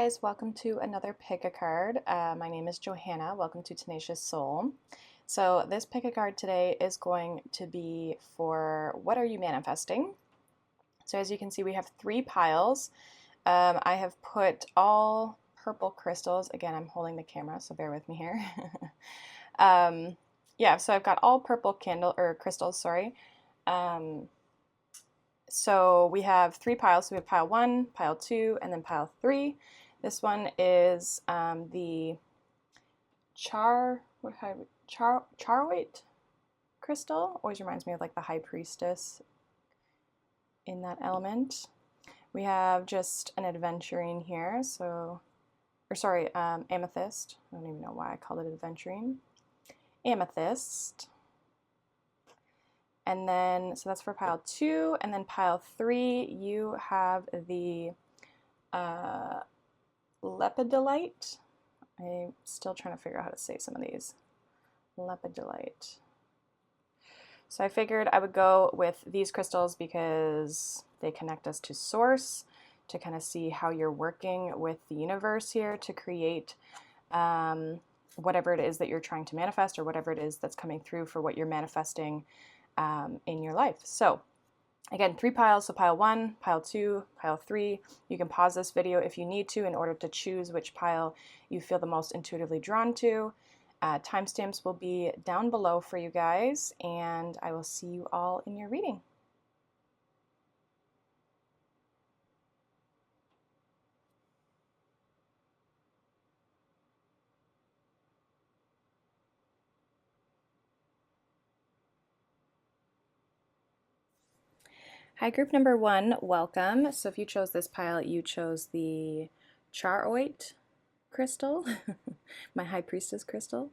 guys, welcome to another pick a card. My name is Johanna. Welcome to Tenacious Soul. So this pick a card today is going to be for what are you manifesting? So as you can see, we have 3 piles. I have put all purple crystals. Again, I'm holding the camera, so bear with me here. Yeah, so I've got all purple crystals, sorry. So we have 3 piles. So we have pile 1, pile 2, and then pile 3. This one is the Waite crystal. Always reminds me of like the High Priestess in that element. We have just an adventurine here. Amethyst. I don't even know why I called it adventurine. Amethyst. And then, so that's for pile 2, and then pile 3, you have the lepidolite. I'm still trying to figure out how to say some of these. Lepidolite. So I figured I would go with these crystals because they connect us to source, to kind of see how you're working with the universe here to create whatever it is that you're trying to manifest, or whatever it is that's coming through for what you're manifesting in your life. So again, 3 piles, so pile 1, pile 2, pile 3. You can pause this video if you need to in order to choose which pile you feel the most intuitively drawn to. Timestamps will be down below for you guys, and I will see you all in your reading. Hi, group number 1, welcome. So if you chose this pile, you chose the charoite crystal, my High Priestess crystal.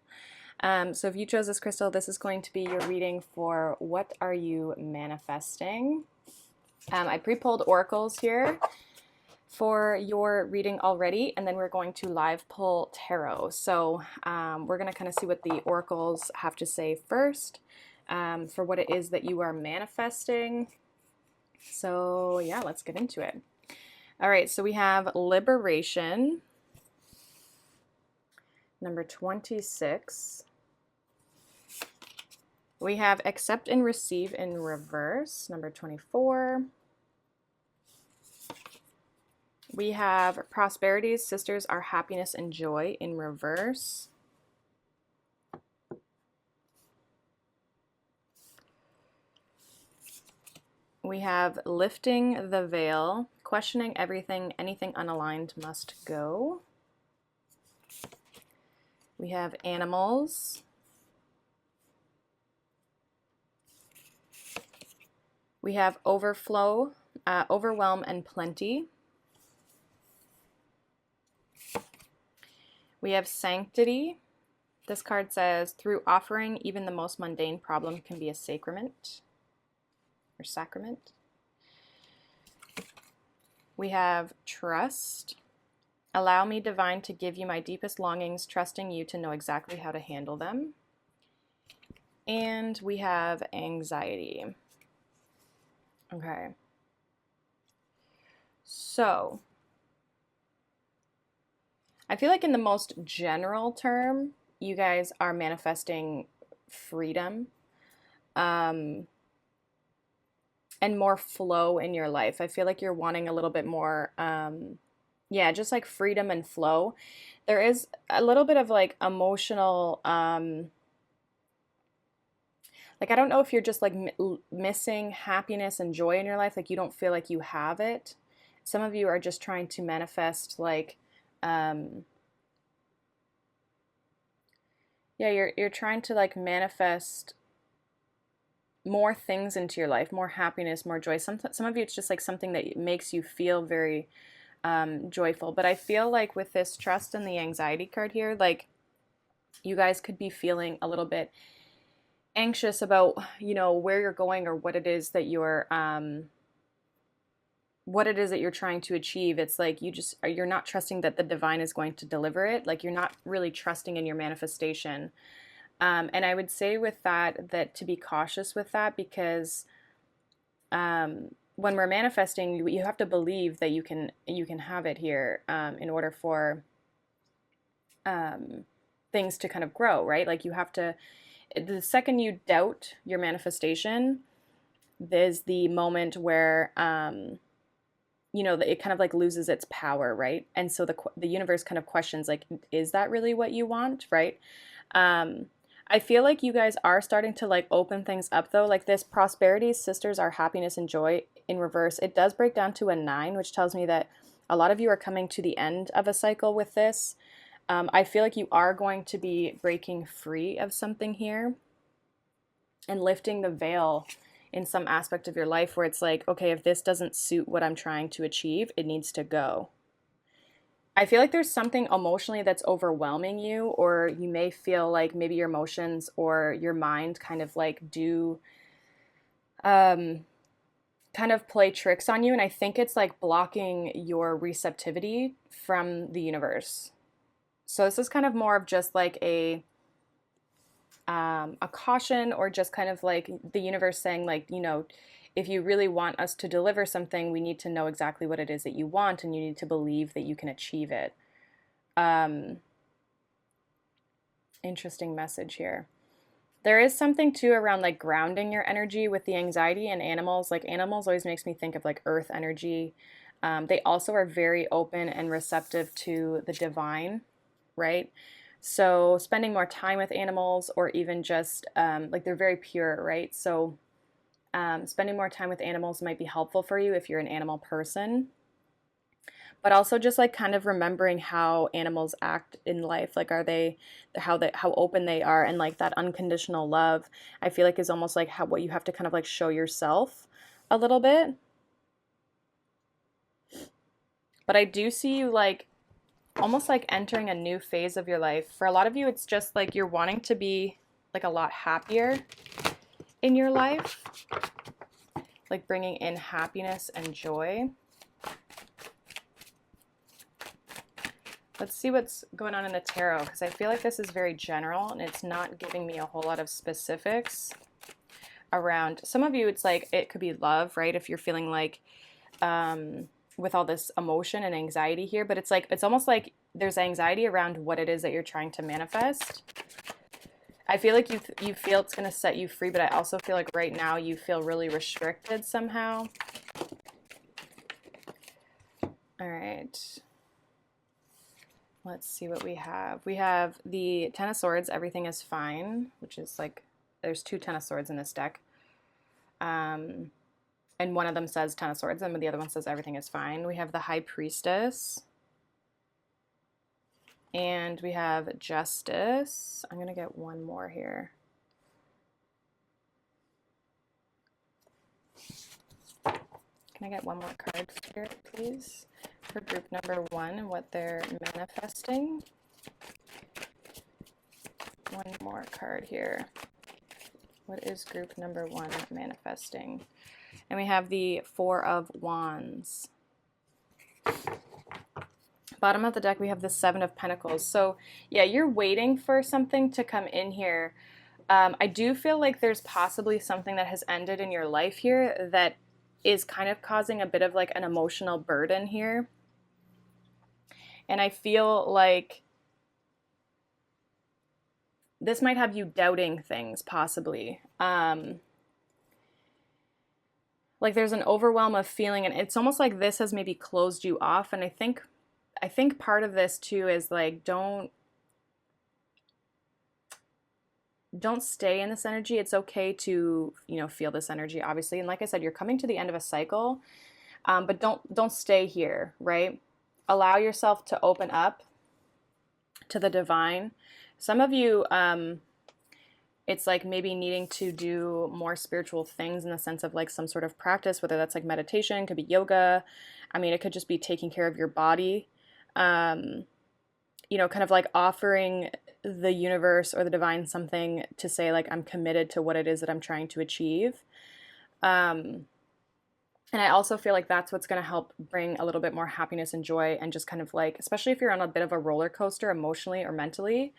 So if you chose this crystal, this is going to be your reading for what are you manifesting. I pre-pulled oracles here for your reading already, and then we're going to live pull tarot. So we're going to kind of see what the oracles have to say first for what it is that you are manifesting. So yeah, let's get into it. All right, so we have liberation, number 26. We have accept and receive in reverse, number 24. We have prosperity's sisters are happiness and joy in reverse. We have lifting the veil, questioning everything, anything unaligned must go. We have animals. We have overflow, overwhelm, and plenty. We have sanctity. This card says, through offering, even the most mundane problem can be a sacrament. Or sacrament. We have trust. Allow me, divine, to give you my deepest longings, trusting you to know exactly how to handle them. And we have anxiety. Okay. So, I feel like in the most general term, you guys are manifesting freedom. And more flow in your life. I feel like you're wanting a little bit more, just like freedom and flow. There is a little bit of like emotional, like I don't know if you're just like missing happiness and joy in your life, like you don't feel like you have it. Some of you are just trying to manifest like, you're trying to like manifest more things into your life, more happiness, more joy. Some of you, it's just like something that makes you feel very joyful. But I feel like with this trust and the anxiety card here, like you guys could be feeling a little bit anxious about, where you're going or what it is that you're trying to achieve. It's like you're not trusting that the divine is going to deliver it. Like you're not really trusting in your manifestation. And I would say with that to be cautious with that because when we're manifesting, you have to believe that you can have it here, in order for things to kind of grow, right? Like you have to, the second you doubt your manifestation, there's the moment where it kind of like loses its power, right? And so the universe kind of questions, like, is that really what you want, right? I feel like you guys are starting to like open things up though. Like this prosperity, sisters, are happiness and joy in reverse. It does break down to a 9, which tells me that a lot of you are coming to the end of a cycle with this. I feel like you are going to be breaking free of something here and lifting the veil in some aspect of your life where it's like, okay, if this doesn't suit what I'm trying to achieve, it needs to go. I feel like there's something emotionally that's overwhelming you, or you may feel like maybe your emotions or your mind kind of like do kind of play tricks on you. And I think it's like blocking your receptivity from the universe. So this is kind of more of just like a caution, or just kind of like the universe saying, like, if you really want us to deliver something, we need to know exactly what it is that you want, and you need to believe that you can achieve it. Interesting message here. There is something too around like grounding your energy with the anxiety and animals. Like animals always makes me think of like earth energy. They also are very open and receptive to the divine, right? So spending more time with animals, or even just like they're very pure, right? So spending more time with animals might be helpful for you if you're an animal person. But also just like kind of remembering how animals act in life. Like how open they are, and like that unconditional love, I feel like is almost like what you have to kind of like show yourself a little bit. But I do see you like almost like entering a new phase of your life. For a lot of you, it's just like you're wanting to be like a lot happier in your life, like bringing in happiness and joy. Let's see what's going on in the tarot, because I feel like this is very general and it's not giving me a whole lot of specifics around. Some of you, it's like it could be love, right? If you're feeling like with all this emotion and anxiety here, but it's like it's almost like there's anxiety around what it is that you're trying to manifest. I feel like you feel it's going to set you free, but I also feel like right now you feel really restricted somehow. All right. Let's see what we have. We have the Ten of Swords, everything is fine, which is like, there's 2 Ten of Swords in this deck. And one of them says Ten of Swords, and the other one says everything is fine. We have the High Priestess. And we have Justice. I'm going to get one more here. Can I get one more card here, please? For group number 1 and what they're manifesting. One more card here. What is group number 1 manifesting? And we have the 4 of Wands. Bottom of the deck, we have the 7 of Pentacles. So yeah, you're waiting for something to come in here. I do feel like there's possibly something that has ended in your life here that is kind of causing a bit of like an emotional burden here. And I feel like this might have you doubting things, possibly. Like there's an overwhelm of feeling, and it's almost like this has maybe closed you off. And I think part of this too is like don't stay in this energy. It's okay to, feel this energy, obviously. And like I said, you're coming to the end of a cycle, but don't stay here, right? Allow yourself to open up to the divine. Some of you, it's like maybe needing to do more spiritual things in the sense of like some sort of practice, whether that's like meditation, could be yoga. I mean, it could just be taking care of your body. Kind of like offering the universe or the divine something to say like, I'm committed to what it is that I'm trying to achieve. And I also feel like that's what's going to help bring a little bit more happiness and joy, and just kind of like, especially if you're on a bit of a roller coaster emotionally or mentally,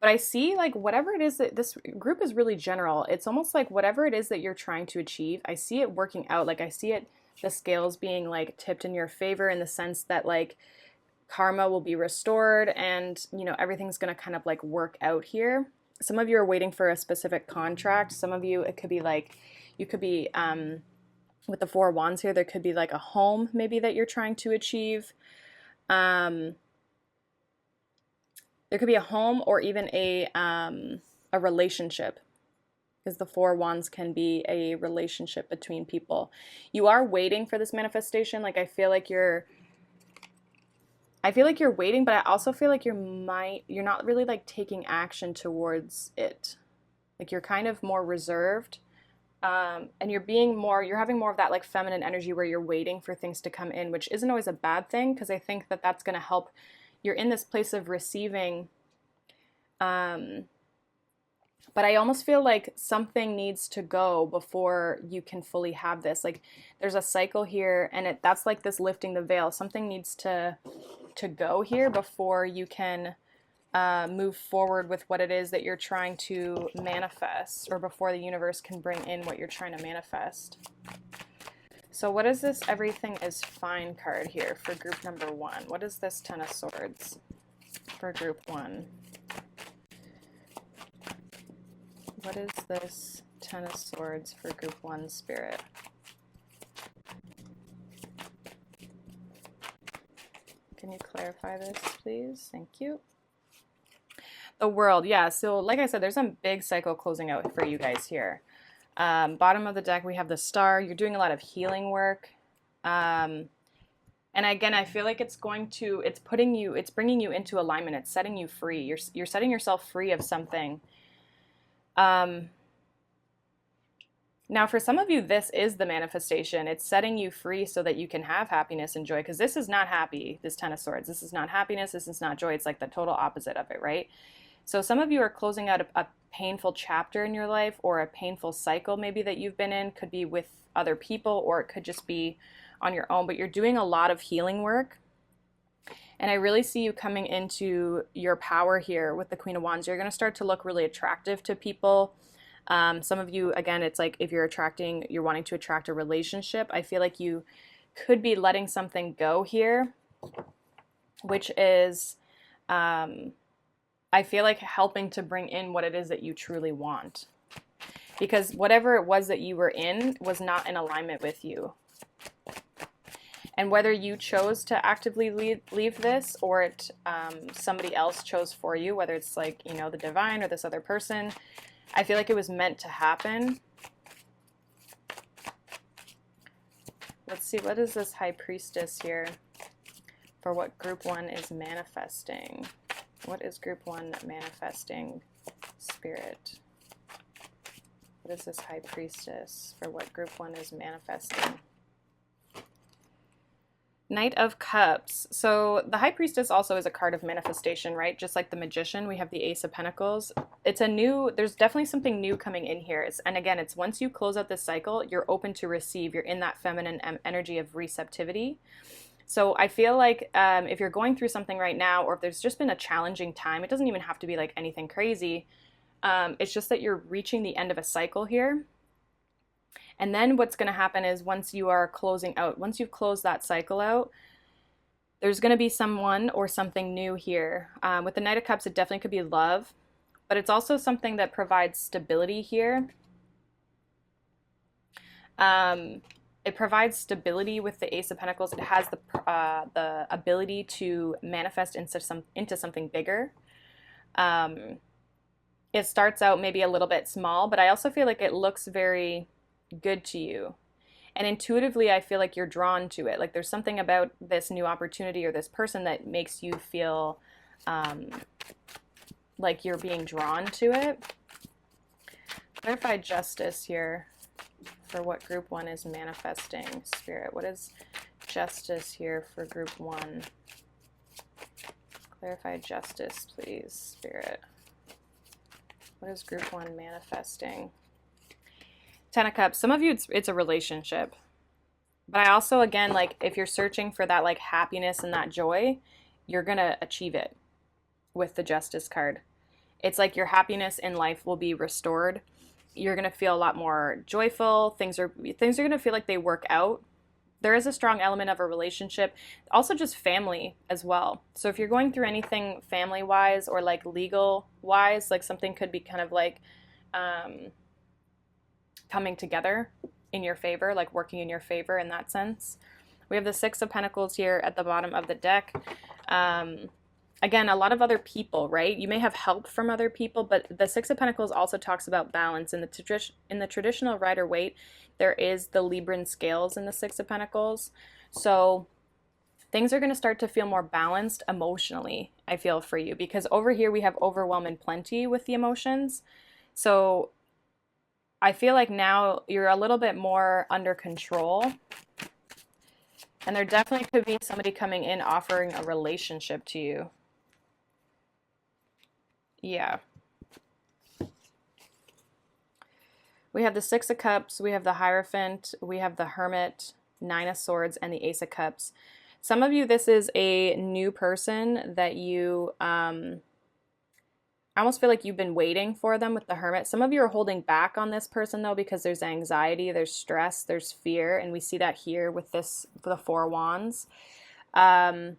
But I see like whatever it is that this group is really general. It's almost like whatever it is that you're trying to achieve, I see it working out. Like I see it, the scales being like tipped in your favor in the sense that like karma will be restored and, you know, everything's going to kind of like work out here. Some of you are waiting for a specific contract. Some of you, it could be like, you could be, with the Four of Wands here, there could be like a home maybe that you're trying to achieve. There could be a home or even a relationship, because the Four of Wands can be a relationship between people. You are waiting for this manifestation. Like I feel like you're waiting, but I also feel like you're not really like taking action towards it. Like you're kind of more reserved, and you're having more of that like feminine energy where you're waiting for things to come in, which isn't always a bad thing, because I think that that's going to help. You're in this place of receiving, but I almost feel like something needs to go before you can fully have this. Like there's a cycle here, and that's like this lifting the veil. Something needs to go here before you can move forward with what it is that you're trying to manifest, or before the universe can bring in what you're trying to manifest. So what is this everything is fine card here for group number 1? What is this Ten of Swords for group 1? What is this Ten of Swords for group 1, Spirit? Can you clarify this, please? Thank you. The World, yeah. So like I said, there's some big cycle closing out for you guys here. Bottom of the deck, we have the Star. You're doing a lot of healing work. And again, I feel like it's bringing you into alignment. It's setting you free. You're setting yourself free of something. Now, for some of you, this is the manifestation. It's setting you free so that you can have happiness and joy, because this is not happy, this Ten of Swords. This is not happiness. This is not joy. It's like the total opposite of it, right? So some of you are closing out a painful chapter in your life, or a painful cycle maybe that you've been in. Could be with other people, or it could just be on your own, but you're doing a lot of healing work. And I really see you coming into your power here with the Queen of Wands. You're going to start to look really attractive to people. Some of you, again, it's like if you're wanting to attract a relationship, I feel like you could be letting something go here, which is, I feel like helping to bring in what it is that you truly want. Because whatever it was that you were in was not in alignment with you. And whether you chose to actively leave this, or somebody else chose for you, whether it's like, you know, the divine or this other person, I feel like it was meant to happen. Let's see, what is this High Priestess here for what group 1 is manifesting? What is group 1 manifesting, Spirit? What is this High Priestess for what group 1 is manifesting? Knight of Cups. So the High Priestess also is a card of manifestation, right? Just like the Magician, we have the Ace of Pentacles. There's definitely something new coming in here. And again, it's once you close out this cycle, you're open to receive. You're in that feminine energy of receptivity. So I feel like if you're going through something right now, or if there's just been a challenging time, it doesn't even have to be like anything crazy. It's just that you're reaching the end of a cycle here. And then what's going to happen is once you've closed that cycle out, there's going to be someone or something new here. With the Knight of Cups, it definitely could be love, but it's also something that provides stability here. It provides stability with the Ace of Pentacles. It has the ability to manifest into something bigger. It starts out maybe a little bit small, but I also feel like it looks very good to you. And intuitively, I feel like you're drawn to it. Like there's something about this new opportunity or this person that makes you feel like you're being drawn to it. Clarify justice here for what group 1 is manifesting, Spirit. What is justice here for group 1? Clarify justice, please, Spirit. What is group 1 manifesting? Ten of Cups. Some of you, it's a relationship. But I also, again, like if you're searching for that like happiness and that joy, you're going to achieve it with the Justice card. It's like your happiness in life will be restored. You're going to feel a lot more joyful. Things are going to feel like they work out. There is a strong element of a relationship, also just family as well. So if you're going through anything family wise or like legal wise, like something could be kind of like coming together in your favor, like working in your favor in that sense. We have the Six of Pentacles here at the bottom of the deck. Again, a lot of other people, right? You may have help from other people, but the Six of Pentacles also talks about balance. In the traditional Rider-Waite, there is the Libran scales in the Six of Pentacles. So things are going to start to feel more balanced emotionally, I feel, for you, because over here we have overwhelm and plenty with the emotions. So I feel like now you're a little bit more under control. And there definitely could be somebody coming in offering a relationship to you. Yeah. We have the Six of Cups, we have the Hierophant, we have the Hermit, Nine of Swords, and the Ace of Cups. Some of you, this is a new person that you, I almost feel like you've been waiting for them with the Hermit. Some of you are holding back on this person though, because there's anxiety, there's stress, there's fear, and we see that here with this, the Four of Wands. I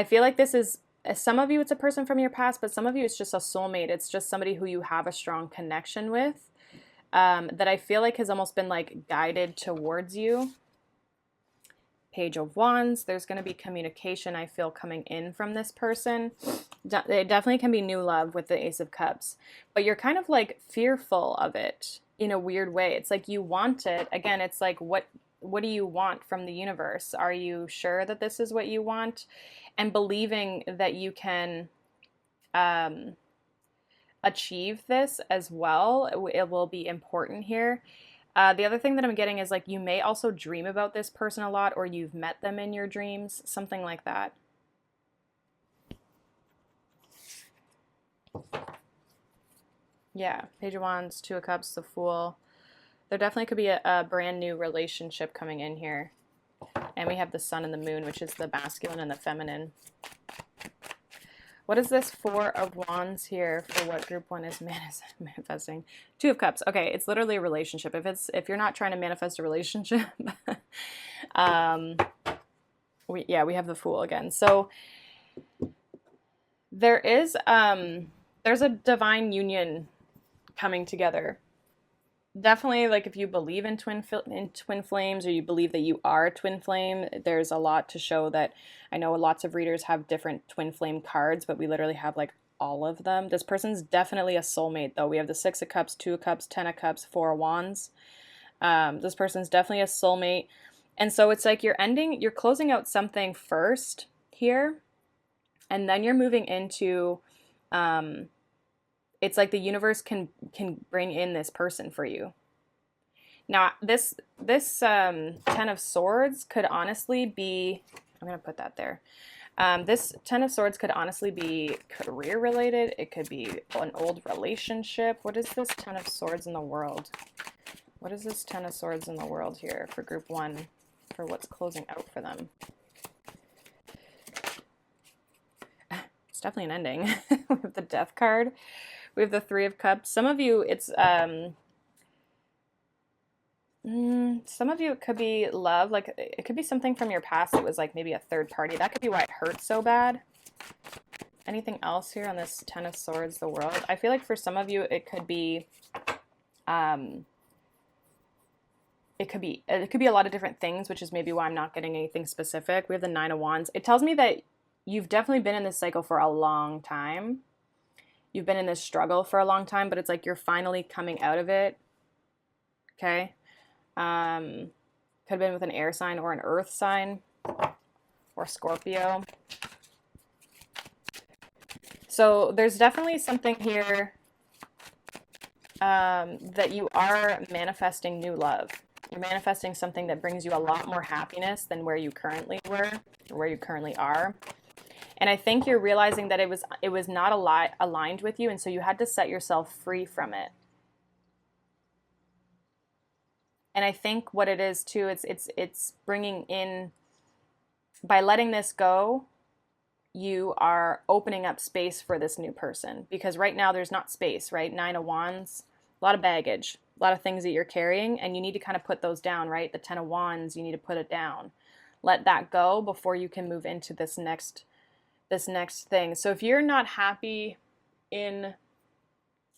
feel like this is, some of you it's a person from your past, but some of you it's just a soulmate. It's just somebody who you have a strong connection with, that I feel like has almost been like guided towards you. Page of Wands, there's going to be communication, I feel, coming in from this person. It definitely can be new love with the Ace of Cups, but you're kind of like fearful of it in a weird way. It's like you want it. Again, it's like, what do you want from the universe? Are you sure that this is what you want? And believing that you can achieve this as well, it will be important here. The other thing that I'm getting is like you may also dream about this person a lot, or you've met them in your dreams, something like that. Yeah, Page of Wands, Two of Cups, the Fool. There definitely could be a brand new relationship coming in here. And we have the Sun and the Moon, which is the masculine and the feminine. What is this Four of Wands here for what group one is manifesting? Two of Cups. Okay, it's literally a relationship. If you're not trying to manifest a relationship, we have the Fool again. So there is there's a divine union coming together. Definitely, like if you believe in twin flames, or you believe that you are a twin flame, there's a lot to show that. I know lots of readers have different twin flame cards, but we literally have like all of them. This person's definitely a soulmate though. We have the Six of Cups, Two of Cups, Ten of Cups, Four of Wands. This person's definitely a soulmate. And so it's like you're closing out something first here, and then you're moving into, it's like the universe can bring in this person for you. Now, this Ten of Swords could honestly be, I'm going to put that there. This Ten of Swords could honestly be career related. It could be an old relationship. What is this Ten of Swords in the world? What is this Ten of Swords in the world here for group one, for what's closing out for them? It's definitely an ending. We have the Death card. We have the Three of Cups. Some of you, it's some of you it could be love, like it could be something from your past. It was like maybe a third party. That could be why it hurts so bad. Anything else here on this Ten of Swords, the world? I feel like for some of you it could be it could be a lot of different things, which is maybe why I'm not getting anything specific. We have the Nine of Wands. It tells me that you've definitely been in this cycle for a long time. You've been in this struggle for a long time, but it's like you're finally coming out of it. Okay. Could have been with an air sign or an earth sign or Scorpio. So there's definitely something here that you are manifesting new love. You're manifesting something that brings you a lot more happiness than where you currently were or where you currently are. And I think you're realizing that it was not aligned with you, and so you had to set yourself free from it. And I think what it is too, it's bringing in, by letting this go, you are opening up space for this new person, because right now there's not space, right? 9 of Wands, a lot of baggage, a lot of things that you're carrying, and you need to kind of put those down, right? The 10 of Wands, you need to put it down. Let that go before you can move into this next thing. So if you're not happy in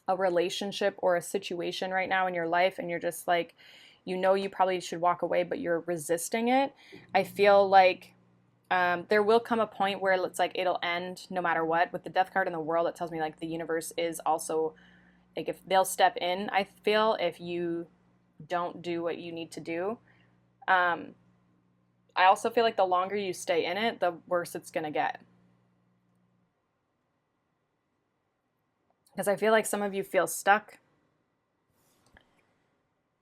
a relationship or a situation right now in your life, and you're just like, you know, you probably should walk away, but you're resisting it, I feel like there will come a point where it's like it'll end no matter what. With the Death card in the World, it tells me like the universe is also like, if they'll step in, I feel, if you don't do what you need to do. I also feel like the longer you stay in it, the worse it's gonna get. Because I feel like some of you feel stuck.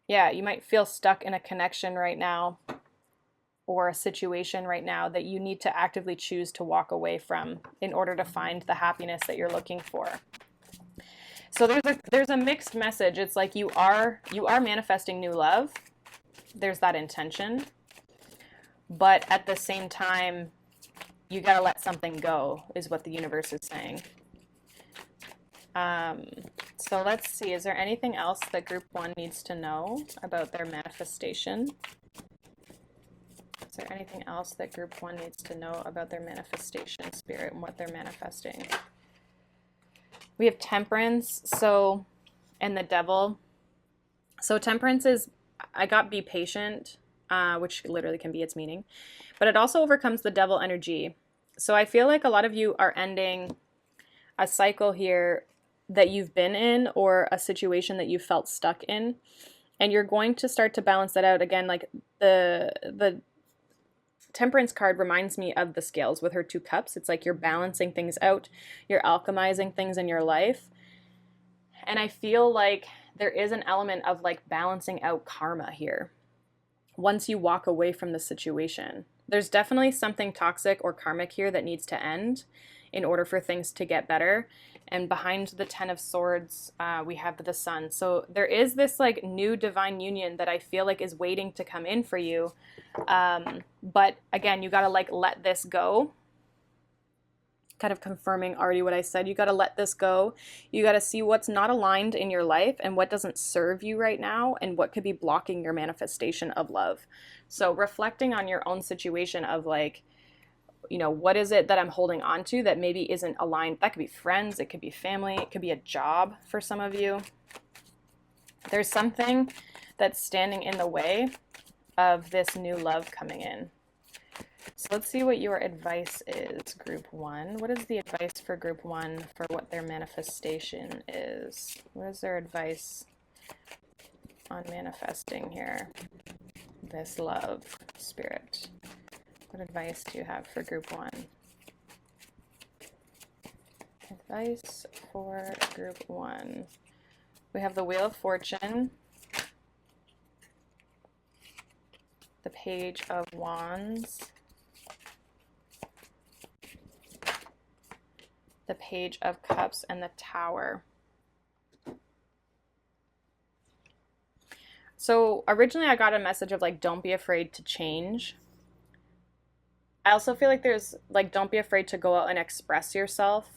Yeah, you might feel stuck in a connection right now, or a situation right now that you need to actively choose to walk away from in order to find the happiness that you're looking for. So there's a mixed message. It's like you are manifesting new love. There's that intention. But at the same time, you got to let something go, is what the universe is saying. So let's see, is there anything else that group 1 needs to know about their manifestation? Is there anything else that group 1 needs to know about their manifestation, spirit, and what they're manifesting? We have Temperance, so, and the Devil. So Temperance is, I got be patient, which literally can be its meaning, but it also overcomes the Devil energy. So I feel like a lot of you are ending a cycle here that you've been in, or a situation that you felt stuck in, and you're going to start to balance that out. Again, like the Temperance card reminds me of the Scales with her 2 cups. It's like you're balancing things out, you're alchemizing things in your life. And I feel like there is an element of like balancing out karma here once you walk away from the situation. There's definitely something toxic or karmic here that needs to end in order for things to get better. And behind the 10 of Swords, we have the Sun. So there is this like new divine union that I feel like is waiting to come in for you. But again, you got to like let this go. Kind of confirming already what I said. You got to let this go. You got to see what's not aligned in your life and what doesn't serve you right now, and what could be blocking your manifestation of love. So reflecting on your own situation of like, you know, what is it that I'm holding on to that maybe isn't aligned? That could be friends, it could be family, it could be a job for some of you. There's something that's standing in the way of this new love coming in. So let's see what your advice is, group 1. What is the advice for group 1 for what their manifestation is? What is their advice on manifesting here? This love, spirit. What advice do you have for group 1? Advice for group 1. We have the Wheel of Fortune, the Page of Wands, the Page of Cups, and the Tower. So originally I got a message of like, don't be afraid to change. I also feel like there's like, don't be afraid to go out and express yourself.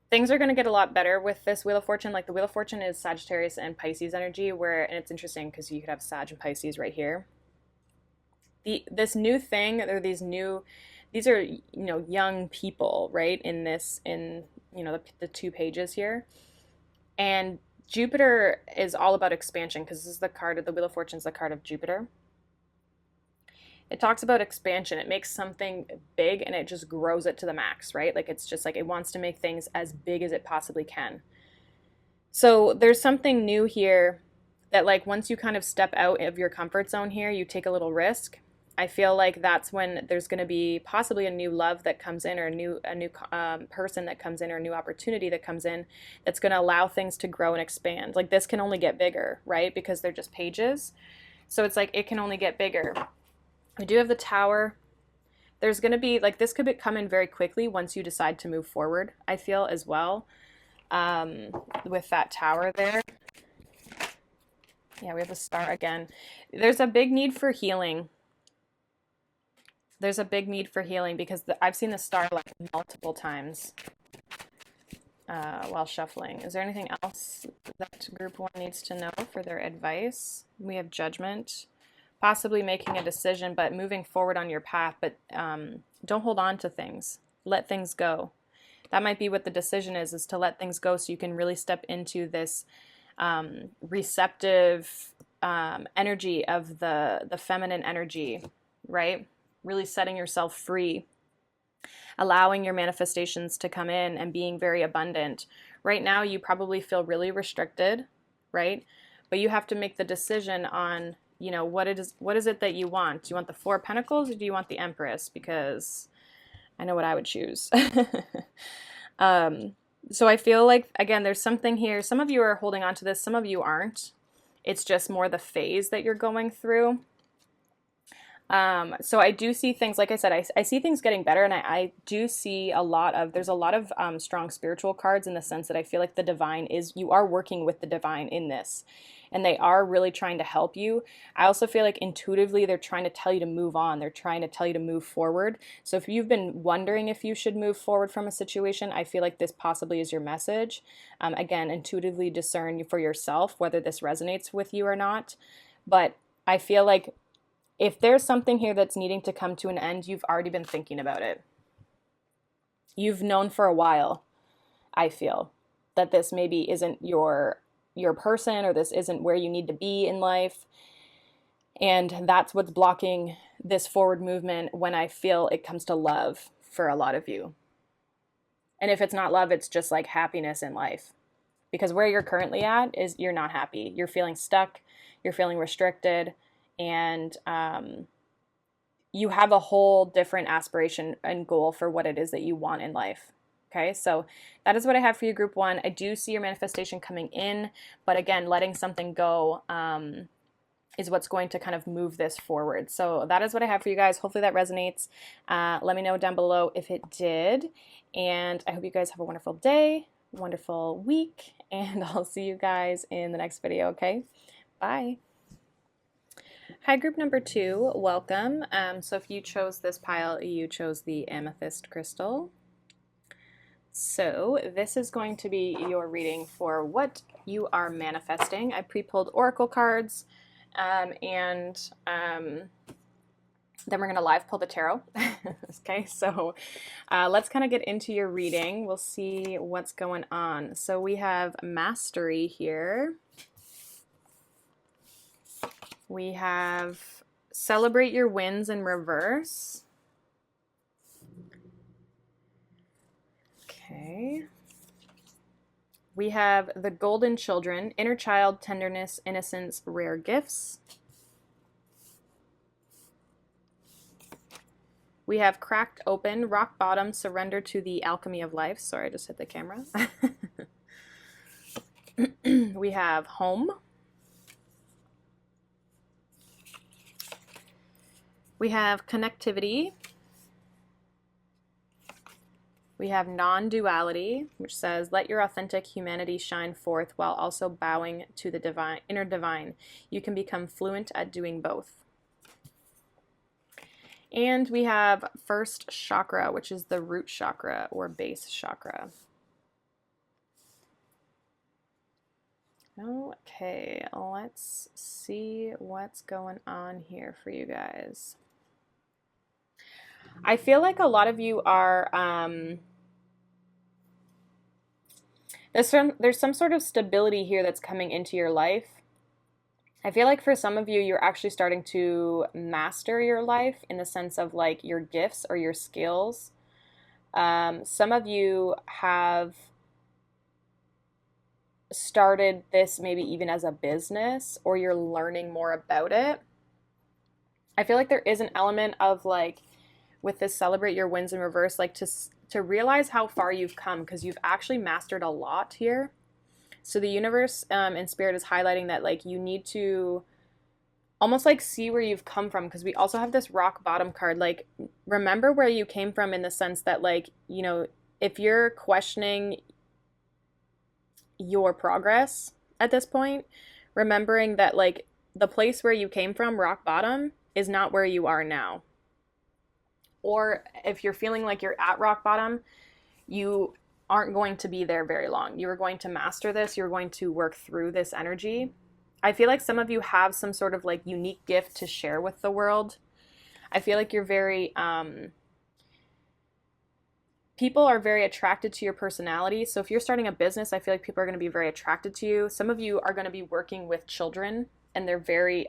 Things are going to get a lot better with this Wheel of Fortune. Like the Wheel of Fortune is Sagittarius and Pisces energy, and it's interesting because you could have Sag and Pisces right here. This new thing, or these are, you know, young people, right? In you know, the 2 pages here. And Jupiter is all about expansion, because this is the card of the Wheel of Fortune, is the card of Jupiter. It talks about expansion. It makes something big and it just grows it to the max, right? Like it's just like it wants to make things as big as it possibly can. So there's something new here that like once you kind of step out of your comfort zone here, you take a little risk. I feel like that's when there's going to be possibly a new love that comes in, or a new person that comes in, or a new opportunity that comes in that's going to allow things to grow and expand. Like this can only get bigger, right? Because they're just pages. So it's like it can only get bigger. We do have the Tower. There's going to be, like, this could come in very quickly once you decide to move forward, I feel, as well, with that Tower there. Yeah, we have the Star again. There's a big need for healing. There's a big need for healing because I've seen the star like multiple times while shuffling. Is there anything else that group 1 needs to know for their advice? We have judgment, possibly making a decision, but moving forward on your path, but don't hold on to things. Let things go. That might be what the decision is to let things go so you can really step into this receptive energy of the feminine energy, right? Really setting yourself free, allowing your manifestations to come in and being very abundant. Right now, you probably feel really restricted, right? But you have to make the decision on, you know, what is it that you want? Do you want the 4 of Pentacles or do you want the Empress? Because I know what I would choose. So I feel like, again, there's something here. Some of you are holding on to this. Some of you aren't. It's just more the phase that you're going through. So I do see things, like I said, I see things getting better, and I do see there's a lot of strong spiritual cards in the sense that I feel like the divine you are working with the divine in this, and they are really trying to help you. I also feel like intuitively they're trying to tell you to move on. They're trying to tell you to move forward. So if you've been wondering if you should move forward from a situation, I feel like this possibly is your message. Again, intuitively discern for yourself whether this resonates with you or not. But I feel like if there's something here that's needing to come to an end, you've already been thinking about it. You've known for a while, I feel, that this maybe isn't your person, or this isn't where you need to be in life. And that's what's blocking this forward movement when I feel it comes to love for a lot of you. And if it's not love, it's just like happiness in life. Because where you're currently at is you're not happy. You're feeling stuck. You're feeling restricted. And you have a whole different aspiration and goal for what it is that you want in life. Okay, so that is what I have for you, group 1. I do see your manifestation coming in, but again, letting something go is what's going to kind of move this forward. So that is what I have for you guys. Hopefully that resonates. Let me know down below if it did. And I hope you guys have a wonderful day, wonderful week, and I'll see you guys in the next video, okay? Bye. Hi, group number 2, welcome. So if you chose this pile, you chose the amethyst crystal. So this is going to be your reading for what you are manifesting. I pre-pulled oracle cards, and then we're going to live pull the tarot. Okay, so let's kind of get into your reading. We'll see what's going on. So we have mastery here. We have celebrate your wins in reverse. Okay. We have the golden children, inner child, tenderness, innocence, rare gifts. We have cracked open, rock bottom, surrender to the alchemy of life. Sorry, I just hit the camera. We have home. We have connectivity. We have non-duality, which says, let your authentic humanity shine forth while also bowing to the divine, inner divine. You can become fluent at doing both. And we have first chakra, which is the root chakra or base chakra. Okay, let's see what's going on here for you guys. I feel like a lot of you are, there's some sort of stability here that's coming into your life. I feel like for some of you, you're actually starting to master your life in the sense of like your gifts or your skills. Some of you have started this maybe even as a business, or you're learning more about it. I feel like there is an element of like, with this celebrate your wins in reverse, like to realize how far you've come, because you've actually mastered a lot here. So the universe and spirit is highlighting that like you need to almost like see where you've come from, because we also have this rock bottom card. Like, remember where you came from in the sense that like, you know, if you're questioning your progress at this point, remembering that like the place where you came from, rock bottom, is not where you are now. or if you're feeling like you're at rock bottom, you aren't going to be there very long. You're going to master this. You're going to work through this energy. I feel like some of you have some sort of like unique gift to share with the world. I feel like you're very, people are very attracted to your personality. So if you're starting a business, I feel like people are going to be very attracted to you. Some of you are going to be working with children, and they very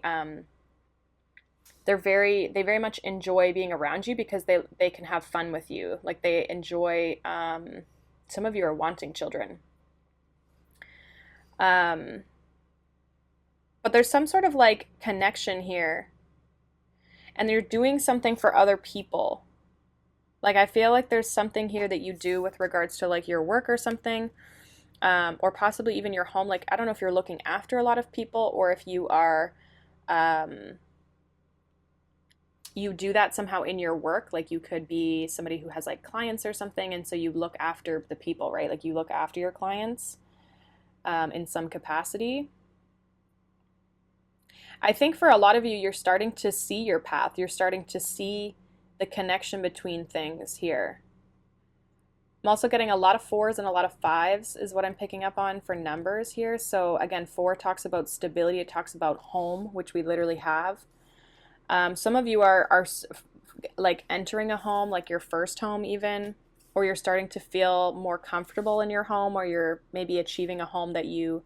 much enjoy being around you because they can have fun with you. Like they enjoy, some of you are wanting children. But there's some sort of like connection here, and you're doing something for other people. Like I feel like there's something here that you do with regards to like your work or something, or possibly even your home. Like I don't know if you're looking after a lot of people, or if you are, you do that somehow in your work. Like you could be somebody who has like clients or something, and so you look after the people, right? Like you look after your clients in some capacity. I think for a lot of you, you're starting to see your path. You're starting to see the connection between things here. I'm also getting a lot of 4s and a lot of 5s is what I'm picking up on for numbers here. So again, 4 talks about stability. It talks about home, which we literally have. Some of you are like entering a home, like your first home even, or you're starting to feel more comfortable in your home, or you're maybe achieving a home that you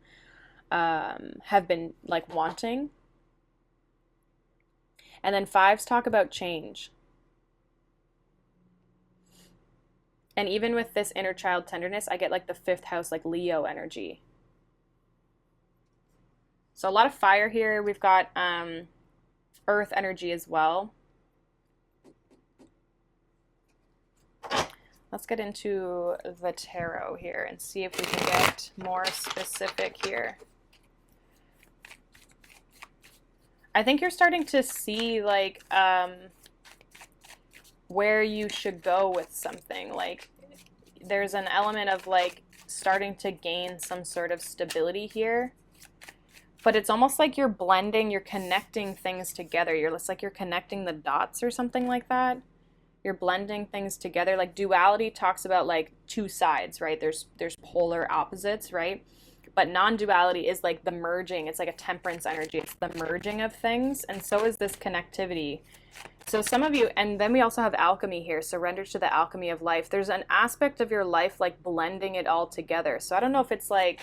have been like wanting. And then 5s talk about change. And even with this inner child tenderness, I get like the 5th house, like Leo energy. So a lot of fire here. We've got earth energy as well. Let's get into the tarot here and see if we can get more specific here. I think you're starting to see like where you should go with something. Like there's an element of like starting to gain some sort of stability here, but it's almost like you're blending, you're connecting things together. It's like you're connecting the dots or something like that. You're blending things together. Like duality talks about like two sides, right? There's polar opposites, right? But non-duality is like the merging. It's like a temperance energy. It's the merging of things. And so is this connectivity. So some of you, and then we also have alchemy here, surrender to the alchemy of life. There's an aspect of your life like blending it all together. So I don't know if it's like,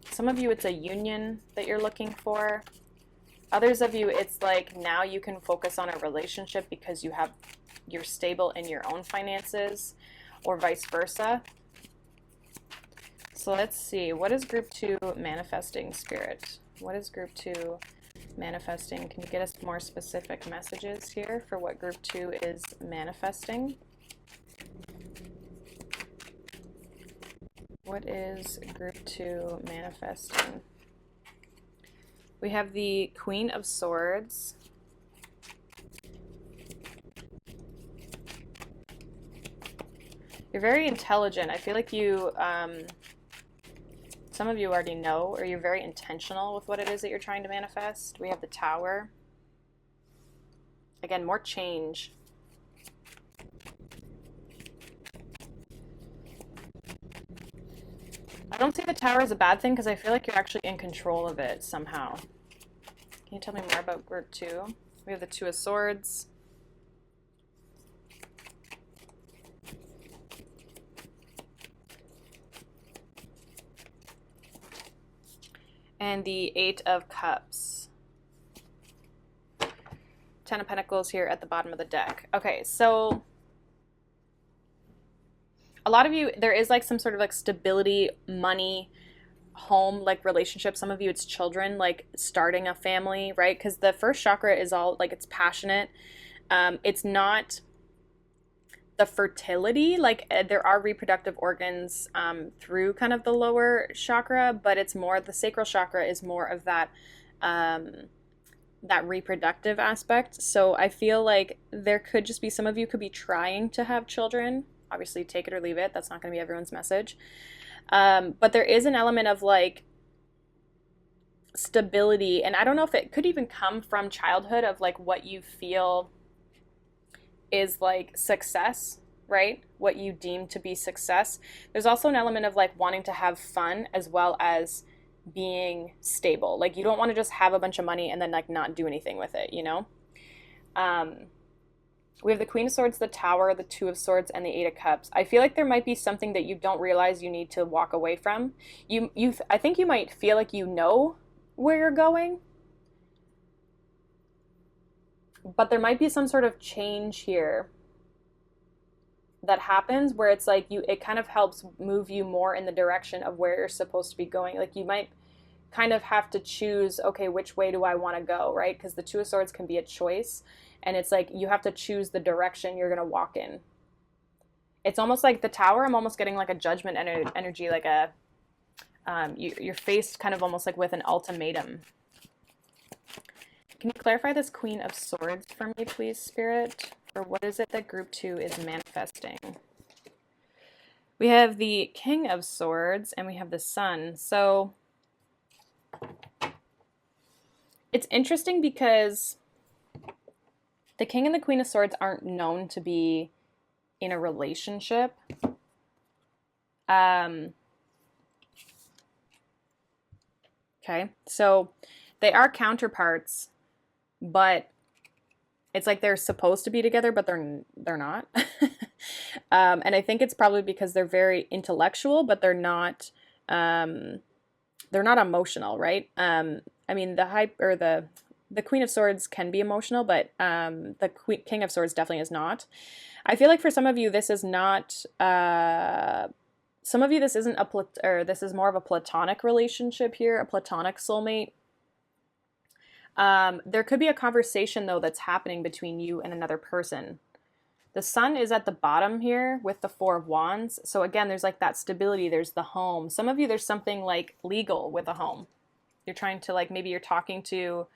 some of you it's a union that you're looking for. Others of you it's like now you can focus on a relationship because you're stable in your own finances, or vice versa. So let's see, what is group 2 manifesting, spirit? What is group 2 manifesting? Can you get us more specific messages here for what group 2 is manifesting? What is group 2 manifesting? We have the Queen of Swords. You're very intelligent. I feel like you, some of you already know, or you're very intentional with what it is that you're trying to manifest. We have the Tower. Again, more change. I don't see the Tower as a bad thing because I feel like you're actually in control of it somehow. Can you tell me more about group 2? We have the Two of Swords. And the Eight of Cups. 10 of Pentacles here at the bottom of the deck. Okay, so a lot of you, there is like some sort of like stability, money, home, like relationship. Some of you it's children, like starting a family, right? Because the first chakra is all like, it's passionate. It's not the fertility, like there are reproductive organs through kind of the lower chakra, but it's more, the sacral chakra is more of that that reproductive aspect. So I feel like there could just be, some of you could be trying to have children. Obviously take it or leave it, that's not going to be everyone's message. But there is an element of like stability, and I don't know if it could even come from childhood of like what you feel is like success, right? What you deem to be success. There's also an element of like wanting to have fun as well as being stable. Like you don't want to just have a bunch of money and then like not do anything with it, you know? We have the Queen of Swords, the Tower, the Two of Swords, and the Eight of Cups. I feel like there might be something that you don't realize you need to walk away from. I think you might feel like you know where you're going, but there might be some sort of change here that happens where it's like it kind of helps move you more in the direction of where you're supposed to be going. Like you might kind of have to choose, okay, which way do I want to go, right? Because the Two of Swords can be a choice, and it's like you have to choose the direction you're going to walk in. It's almost like the Tower, I'm almost getting like a judgment energy, like a you're faced kind of almost like with an ultimatum. Can you clarify this Queen of Swords for me, please, Spirit? Or what is it that group 2 is manifesting? We have the King of Swords and we have the Sun. So it's interesting because the King and the Queen of Swords aren't known to be in a relationship. Okay, so they are counterparts, but it's like they're supposed to be together, but they're not. And I think it's probably because they're very intellectual, but they're not emotional, right? I mean, the Queen of Swords can be emotional, but the King of Swords definitely is not. I feel like for some of you, this is not. Some of you, this isn't this is more of a platonic relationship here, a platonic soulmate. There could be a conversation, though, that's happening between you and another person. The Sun is at the bottom here with the Four of Wands. So again, there's like that stability. There's the home. Some of you, there's something like legal with a home. You're trying to like, maybe you're talking to,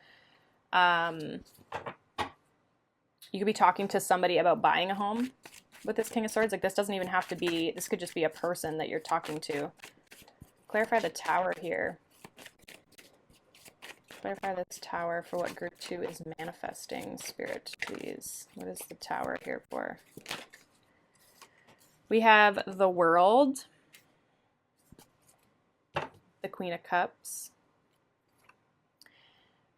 you could be talking to somebody about buying a home with this King of Swords. Like this doesn't even have to be, this could just be a person that you're talking to. Clarify the Tower here. Clarify this Tower for what group 2 is manifesting, Spirit, please. What is the Tower here for? We have the World, the Queen of Cups.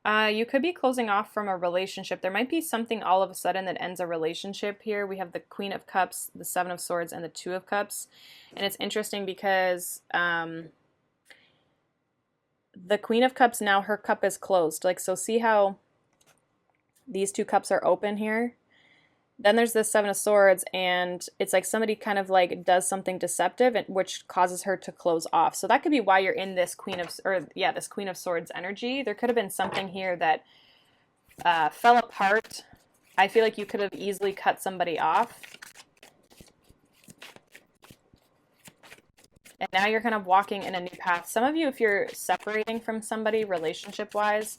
You could be closing off from a relationship. There might be something all of a sudden that ends a relationship here. We have the Queen of Cups, the Seven of Swords, and the Two of Cups. And it's interesting because the Queen of Cups, now her cup is closed. Like, so see how these two cups are open here? Then there's the Seven of Swords, and it's like somebody kind of like does something deceptive, which causes her to close off. So that could be why you're in this this Queen of Swords energy. There could have been something here that fell apart. I feel like you could have easily cut somebody off. And now you're kind of walking in a new path. Some of you, if you're separating from somebody relationship-wise,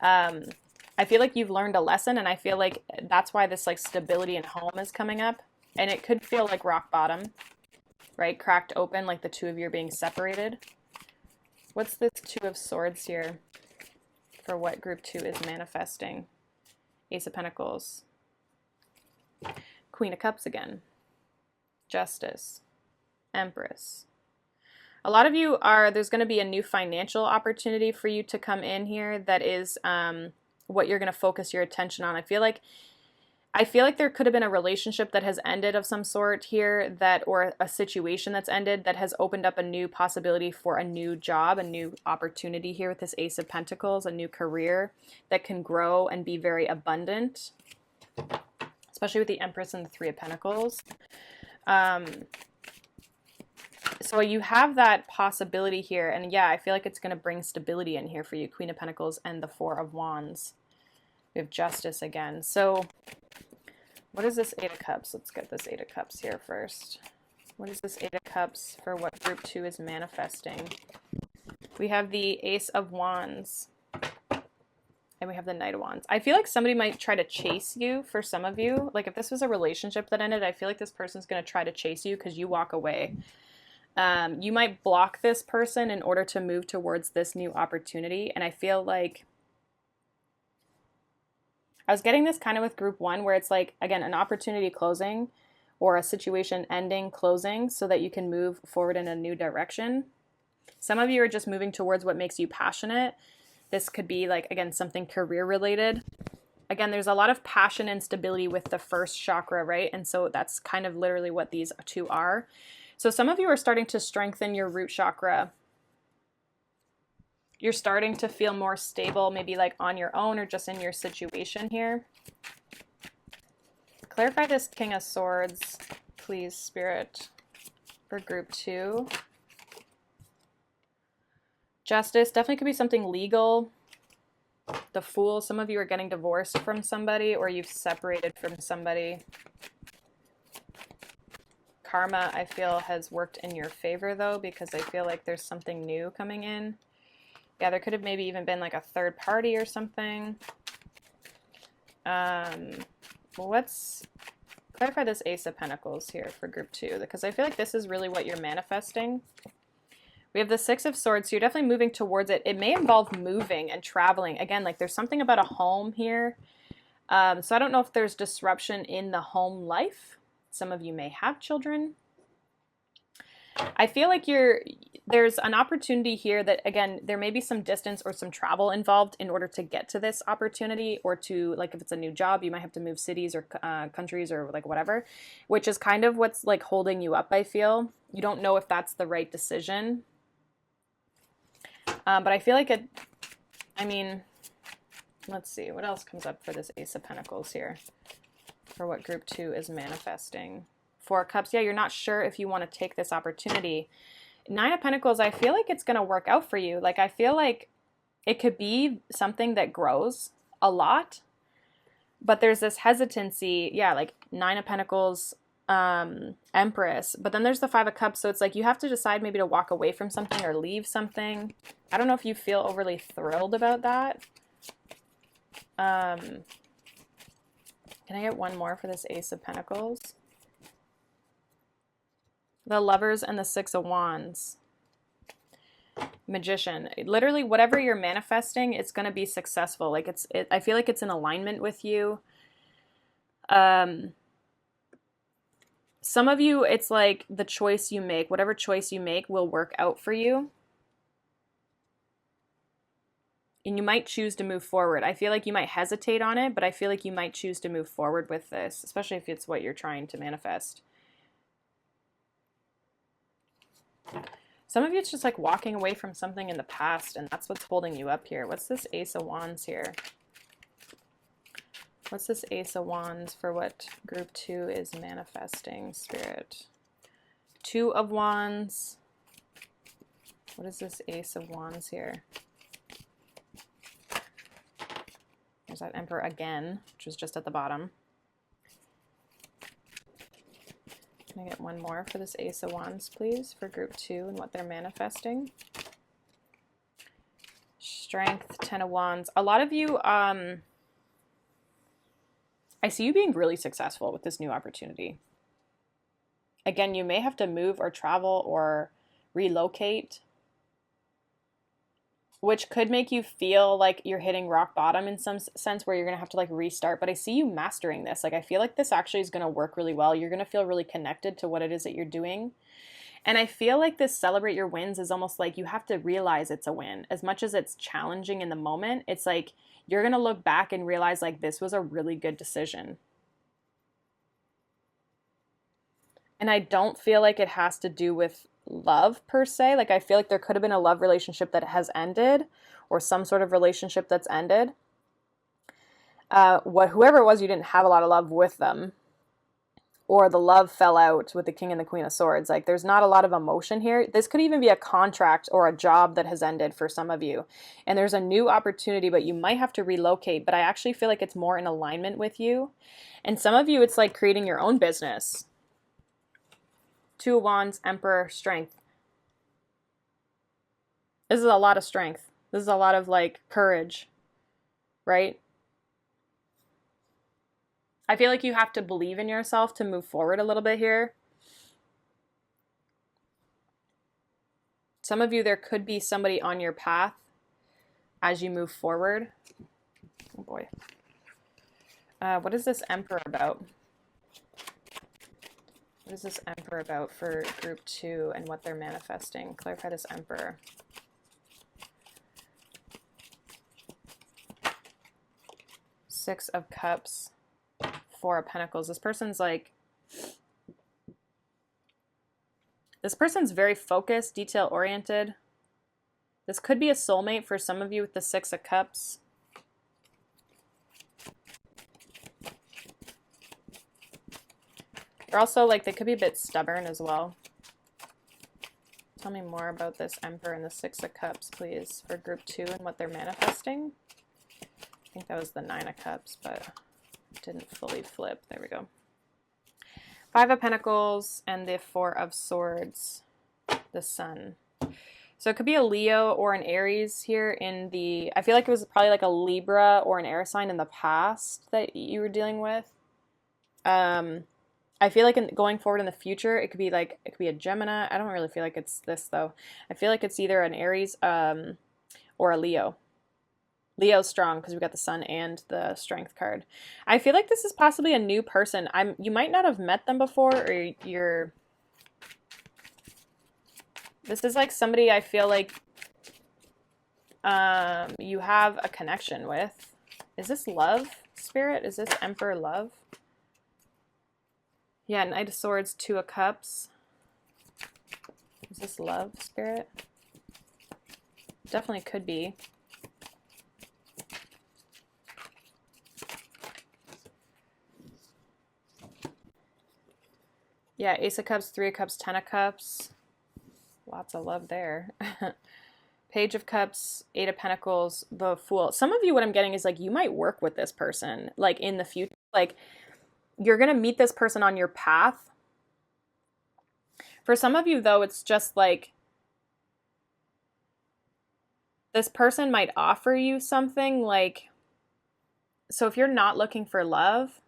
I feel like you've learned a lesson, and I feel like that's why this like stability and home is coming up. And it could feel like rock bottom, right? Cracked open, like the two of you are being separated. What's this Two of Swords here for what group 2 is manifesting? Ace of Pentacles. Queen of Cups again. Justice. Empress. A lot of you there's going to be a new financial opportunity for you to come in here that is what you're going to focus your attention on. I feel like there could have been a relationship that has ended of some sort here, or a situation that's ended that has opened up a new possibility for a new job, a new opportunity here with this Ace of Pentacles, a new career that can grow and be very abundant, especially with the Empress and the Three of Pentacles. So you have that possibility here, and yeah, I feel like it's going to bring stability in here for you, Queen of Pentacles and the Four of Wands. We have Justice again. So what is this Eight of Cups? Let's get this Eight of Cups here first. What is this Eight of Cups for what group 2 is manifesting? We have the Ace of Wands, and we have the Knight of Wands. I feel like somebody might try to chase you for some of you. Like if this was a relationship that ended, I feel like this person's going to try to chase you because you walk away. You might block this person in order to move towards this new opportunity. And I feel like I was getting this kind of with group 1 where it's like, again, an opportunity closing or a situation ending, closing, so that you can move forward in a new direction. Some of you are just moving towards what makes you passionate. This could be like, again, something career related. Again, there's a lot of passion and stability with the first chakra, right? And so that's kind of literally what these two are. So some of you are starting to strengthen your root chakra. You're starting to feel more stable, maybe like on your own or just in your situation here. Clarify this King of Swords, please, Spirit, for group 2. Justice, definitely could be something legal. The Fool, some of you are getting divorced from somebody or you've separated from somebody. Karma, I feel, has worked in your favor though, because I feel like there's something new coming in. Yeah, there could have maybe even been like a third party or something. Let's clarify this Ace of Pentacles here for group 2, because I feel like this is really what you're manifesting. We have the Six of Swords, so you're definitely moving towards it. It may involve moving and traveling. Again, like there's something about a home here. So I don't know if there's disruption in the home life. Some of you may have children. I feel like there's an opportunity here that, again, there may be some distance or some travel involved in order to get to this opportunity, or to, like, if it's a new job, you might have to move cities or countries or like whatever, which is kind of what's like holding you up, I feel. You don't know if that's the right decision. But I feel like I mean, let's see, what else comes up for this Ace of Pentacles here for what group 2 is manifesting. 4 of Cups, yeah, you're not sure if you want to take this opportunity. 9 of Pentacles, I feel like it's going to work out for you. Like, I feel like it could be something that grows a lot, but there's this hesitancy. Yeah, like 9 of Pentacles, Empress, but then there's the 5 of Cups, so it's like you have to decide maybe to walk away from something or leave something. I don't know if you feel overly thrilled about that. Can I get one more for this Ace of Pentacles? The Lovers and the 6 of Wands. Magician. Literally, whatever you're manifesting, it's going to be successful. Like I feel like it's in alignment with you. Some of you, it's like the choice you make, whatever choice you make will work out for you. And you might choose to move forward. I feel like you might hesitate on it, but I feel like you might choose to move forward with this, especially if it's what you're trying to manifest. Some of you, it's just like walking away from something in the past, and that's what's holding you up here. What's this Ace of Wands here? What's this Ace of Wands for what group 2 is manifesting, Spirit? 2 of Wands. What is this Ace of Wands here? There's that Emperor again, which was just at the bottom. Can I get one more for this Ace of Wands, please, for group 2 and what they're manifesting? Strength, 10 of Wands. A lot of you, I see you being really successful with this new opportunity. Again, you may have to move or travel or relocate, which could make you feel like you're hitting rock bottom in some sense, where you're going to have to like restart. But I see you mastering this. Like, I feel like this actually is going to work really well. You're going to feel really connected to what it is that you're doing. And I feel like this celebrate your wins is almost like you have to realize it's a win. As much as it's challenging in the moment, it's like you're going to look back and realize like this was a really good decision. And I don't feel like it has to do with love per se. Like, I feel like there could have been a love relationship that has ended, or some sort of relationship that's ended. Whoever it was, you didn't have a lot of love with them, or the love fell out with the King and the Queen of Swords. Like, there's not a lot of emotion here. This could even be a contract or a job that has ended for some of you, and there's a new opportunity, but you might have to relocate. But I actually feel like it's more in alignment with you. And some of you, it's like creating your own business. 2 of Wands, Emperor, Strength. This is a lot of strength. This is a lot of like courage, right? I feel like you have to believe in yourself to move forward a little bit here. Some of you, there could be somebody on your path as you move forward. Oh boy. What is this Emperor about? What is this Emperor about for group 2 and what they're manifesting? Clarify this Emperor. Six of Cups, Four of Pentacles. This person's like, this person's very focused, detail-oriented. This could be a soulmate for some of you with the Six of Cups. They're also like, they could be a bit stubborn as well. Tell me more about this Emperor and the Six of Cups, please, for group 2 and what they're manifesting. I think that was the Nine of Cups, but it didn't fully flip. There we go. Five of Pentacles and the Four of Swords, the Sun. So it could be a Leo or an Aries here in the, I feel like it was probably like a Libra or an air sign in the past that you were dealing with. I feel like going forward in the future, it could be like, it could be a Gemini. I don't really feel like it's this though. I feel like it's either an Aries or a Leo. Leo's strong because we got the Sun and the Strength card. I feel like this is possibly a new person. You might not have met them before, or this is like somebody I feel like you have a connection with. Is this love, Spirit? Is this Emperor love? Yeah, Knight of Swords, Two of Cups. Is this love, Spirit? Definitely could be. Yeah, Ace of Cups, Three of Cups, Ten of Cups. Lots of love there. Page of Cups, Eight of Pentacles, the Fool. Some of you, what I'm getting is like, you might work with this person, like in the future. Like, you're going to meet this person on your path. For some of you, though, it's just like, this person might offer you something like, so if you're not looking for love,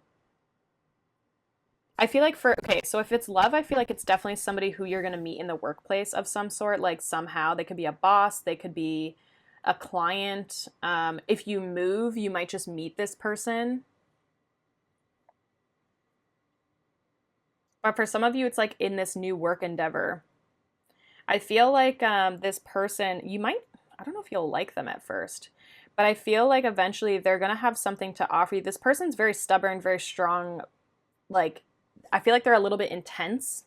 I feel like okay, so if it's love, I feel like it's definitely somebody who you're going to meet in the workplace of some sort, like somehow. They could be a boss, they could be a client. If you move, you might just meet this person. But for some of you, it's like in this new work endeavor. I feel like this person, I don't know if you'll like them at first, but I feel like eventually they're going to have something to offer you. This person's very stubborn, very strong. Like, I feel like they're a little bit intense,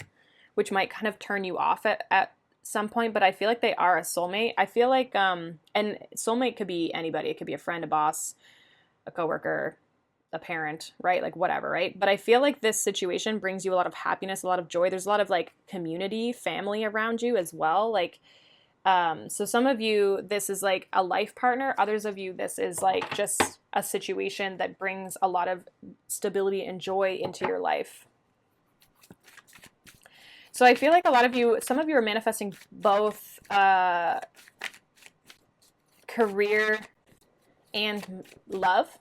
which might kind of turn you off at some point, but I feel like they are a soulmate. I feel like, and soulmate could be anybody. It could be a friend, a boss, a coworker, a parent, right? Like whatever, right? But I feel like this situation brings you a lot of happiness, a lot of joy. There's a lot of like community, family around you as well. Like, so some of you, this is like a life partner. Others of you, this is like just a situation that brings a lot of stability and joy into your life. So I feel like a lot of you, some of you are manifesting both career and love.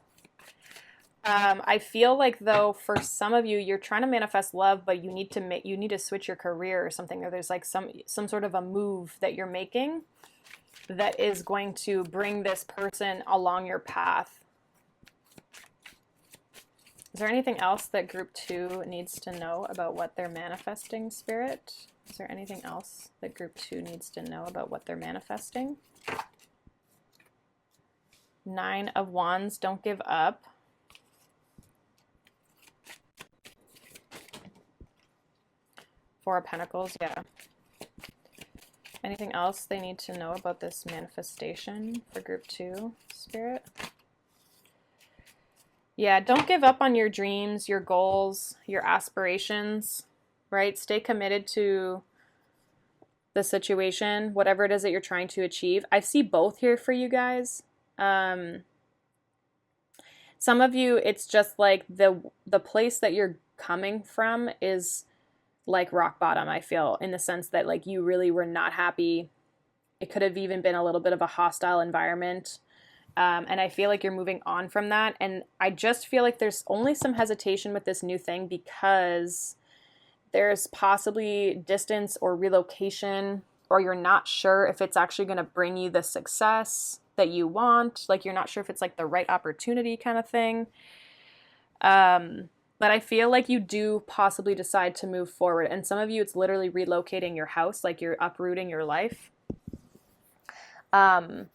I feel like though for some of you, you're trying to manifest love, but you need to switch your career or something. Or there's like some sort of a move that you're making that is going to bring this person along your path. Is there anything else that group 2 needs to know about what they're manifesting, Spirit? Is there anything else that group 2 needs to know about what they're manifesting? Nine of Wands, don't give up. Four of Pentacles, yeah. Anything else they need to know about this manifestation for group 2, Spirit? Yeah, don't give up on your dreams, your goals, your aspirations, right? Stay committed to the situation, whatever it is that you're trying to achieve. I see both here for you guys. Some of you, it's just like the place that you're coming from is like rock bottom, I feel, in the sense that like you really were not happy. It could have even been a little bit of a hostile environment. And I feel like you're moving on from that. And I just feel like there's only some hesitation with this new thing because there's possibly distance or relocation or you're not sure if it's actually going to bring you the success that you want. Like you're not sure if it's like the right opportunity kind of thing. But I feel like you do possibly decide to move forward. And some of you, it's literally relocating your house, like you're uprooting your life. But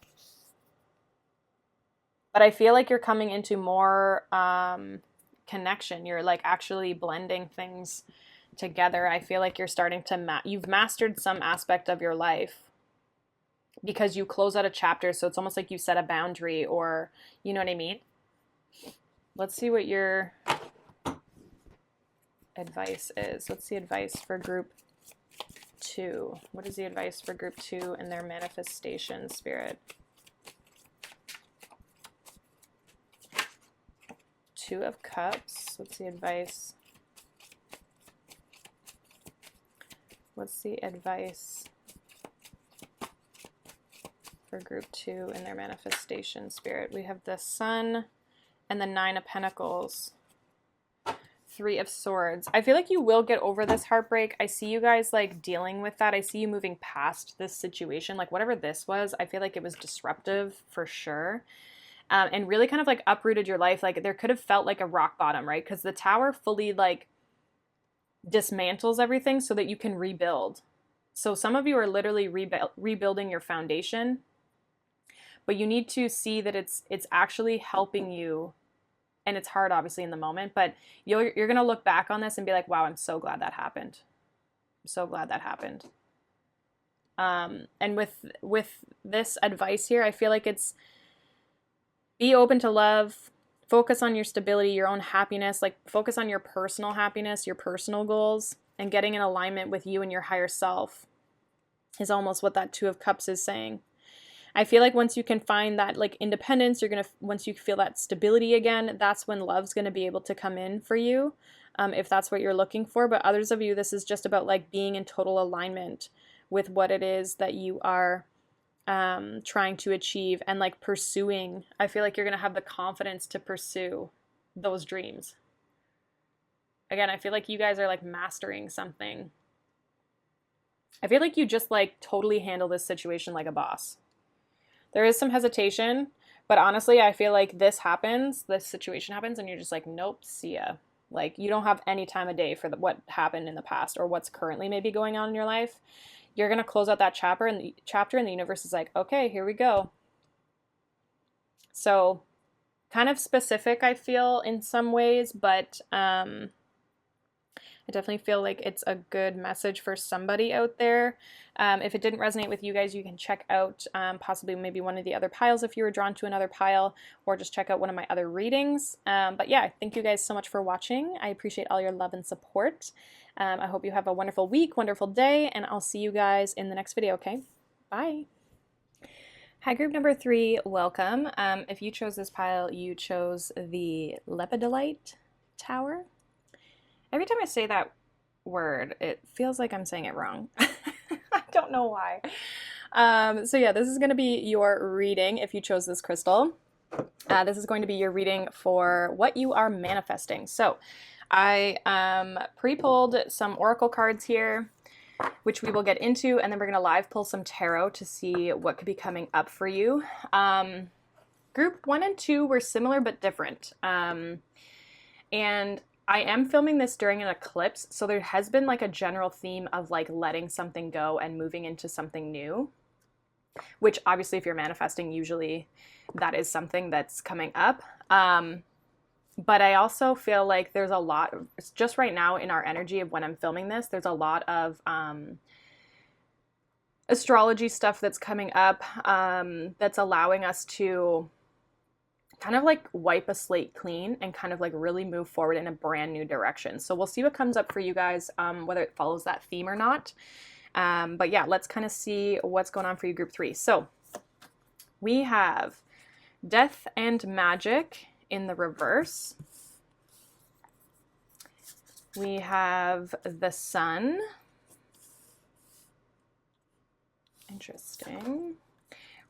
I feel like you're coming into more connection. You're like actually blending things together. I feel like you're starting to, you've mastered some aspect of your life because you close out a chapter. So it's almost like you set a boundary, or, you know what I mean? Let's see what your advice is. What's the advice for group 2? What is the advice for group 2 in their manifestation spirit? 2 of Cups. What's the advice? What's the advice for group 2 in their manifestation spirit? We have the Sun and the 9 of Pentacles. 3 of Swords. I feel like you will get over this heartbreak. I see you guys like dealing with that. I see you moving past this situation. Like whatever this was, I feel like it was disruptive for sure. And really kind of like uprooted your life. Like there could have felt like a rock bottom, right? Because the Tower fully like dismantles everything so that you can rebuild. So some of you are literally rebuilding your foundation, but you need to see that it's actually helping you. And it's hard, obviously, in the moment, but you're going to look back on this and be like, wow, I'm so glad that happened. I'm so glad that happened. And with this advice here, I feel like it's be open to love, focus on your stability, your own happiness, like focus on your personal happiness, your personal goals, and getting in alignment with you and your higher self is almost what that 2 of Cups is saying. I feel like once you can find that like independence, once you feel that stability again, that's when love's going to be able to come in for you, if that's what you're looking for. But others of you, this is just about like being in total alignment with what it is that you are trying to achieve and like pursuing. I feel like you're going to have the confidence to pursue those dreams. Again, I feel like you guys are like mastering something. I feel like you just like totally handle this situation like a boss. There is some hesitation, but honestly, I feel like this situation happens, and you're just like, nope, see ya. Like, you don't have any time of day for what happened in the past or what's currently maybe going on in your life. You're going to close out that chapter, and the universe is like, okay, here we go. So, kind of specific, I feel, in some ways, but I definitely feel like it's a good message for somebody out there. If it didn't resonate with you guys, you can check out possibly maybe one of the other piles if you were drawn to another pile, or just check out one of my other readings. But yeah, thank you guys so much for watching. I appreciate all your love and support. I hope you have a wonderful week, wonderful day, and I'll see you guys in the next video, okay? Bye. Hi, group number 3, welcome. If you chose this pile, you chose the Lepidolite Tower. Every time I say that word, it feels like I'm saying it wrong. I don't know why. So yeah, this is going to be your reading if you chose this crystal. This is going to be your reading for what you are manifesting. So I pre-pulled some oracle cards here, which we will get into, and then we're going to live pull some tarot to see what could be coming up for you. Group 1 and 2 were similar but different. And I am filming this during an eclipse, so there has been like a general theme of like letting something go and moving into something new, which obviously if you're manifesting, usually that is something that's coming up. But I also feel like there's a lot, just right now in our energy of when I'm filming this, there's a lot of astrology stuff that's coming up that's allowing us to kind of like wipe a slate clean and kind of like really move forward in a brand new direction. So we'll see what comes up for you guys, whether it follows that theme or not. But yeah, let's kind of see what's going on for you, group 3. So we have Death and Magic in the reverse. We have the Sun. Interesting.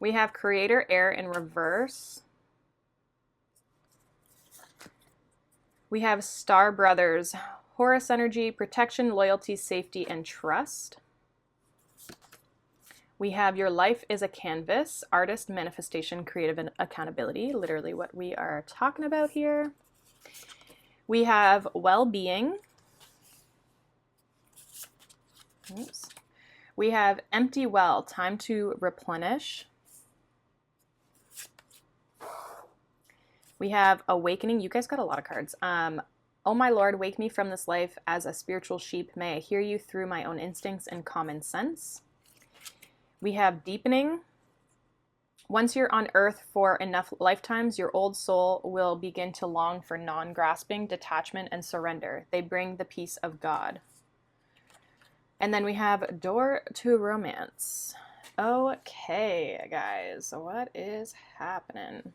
We have Creator Air in reverse. We have Star Brothers, Horus energy, protection, loyalty, safety, and trust. We have your life is a canvas, artist, manifestation, creative, and accountability. Literally what we are talking about here. We have well-being. Oops. We have empty well, time to replenish. We have awakening. You guys got a lot of cards. Oh my Lord, wake me from this life as a spiritual sheep. May I hear you through my own instincts and common sense. We have deepening. Once you're on earth for enough lifetimes, your old soul will begin to long for non-grasping, detachment, and surrender. They bring the peace of God. And then we have door to romance. Okay, guys, what is happening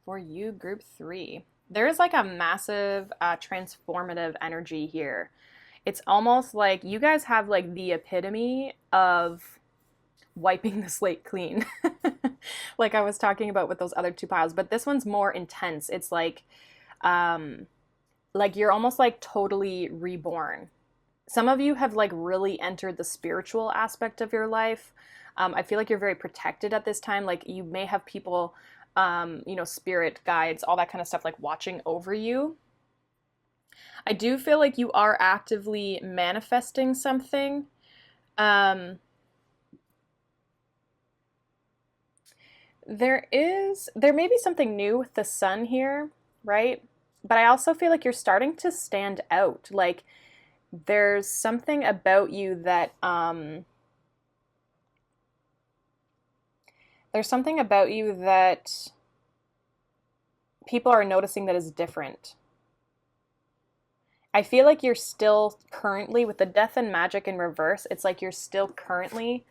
for you, group 3? There is like a massive transformative energy here. It's almost like you guys have like the epitome of wiping the slate clean. Like I was talking about with those other 2 piles, but this one's more intense. It's like you're almost like totally reborn. Some of you have like really entered the spiritual aspect of your life. I feel like you're very protected at this time. Like you may have people, spirit guides, all that kind of stuff, like watching over you. I do feel like you are actively manifesting something. There may be something new with the sun here, right? But I also feel like you're starting to stand out. Like there's something about you that, people are noticing that is different. I feel like you're still currently, with the death and magic in reverse, it's like you're still currently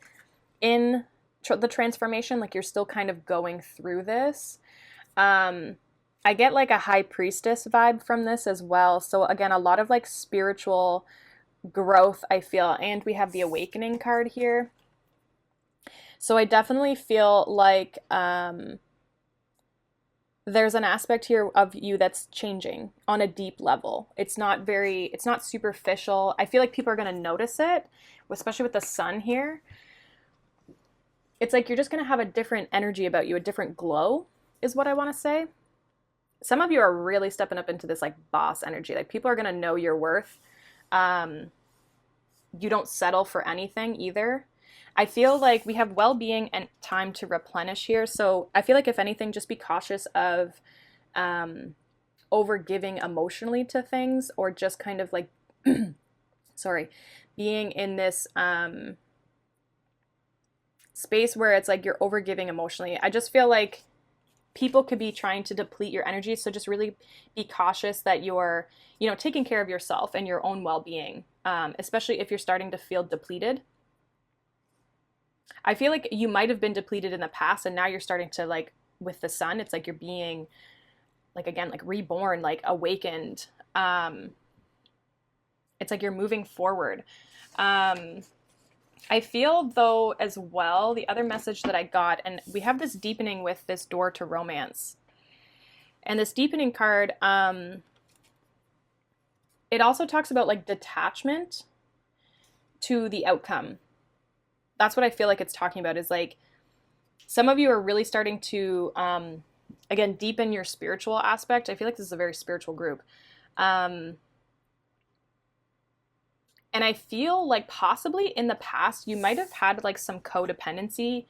in the transformation, like you're still kind of going through this. I get like a high priestess vibe from this as well. So again, a lot of like spiritual growth, I feel. And we have the awakening card here. So I definitely feel like there's an aspect here of you that's changing on a deep level. It's not superficial. I feel like people are going to notice it, especially with the sun here. It's like you're just going to have a different energy about you, a different glow is what I want to say. Some of you are really stepping up into this like boss energy. Like people are going to know your worth. You don't settle for anything either. I feel like we have well-being and time to replenish here. So I feel like if anything, just be cautious of over-giving emotionally to things, or just kind of like, being in this space where it's like you're over-giving emotionally. I just feel like people could be trying to deplete your energy. So just really be cautious that you're, taking care of yourself and your own well-being, especially if you're starting to feel depleted. I feel like you might have been depleted in the past, and now you're starting to, like, with the sun, it's like you're being, like, again, like reborn, like awakened. It's like you're moving forward. I feel though as well, the other message that I got, and we have this deepening with this door to romance. And this deepening card, it also talks about like detachment to the outcome. That's what I feel like it's talking about, is like some of you are really starting to, again, deepen your spiritual aspect. I feel like this is a very spiritual group. And I feel like possibly in the past, you might have had like some codependency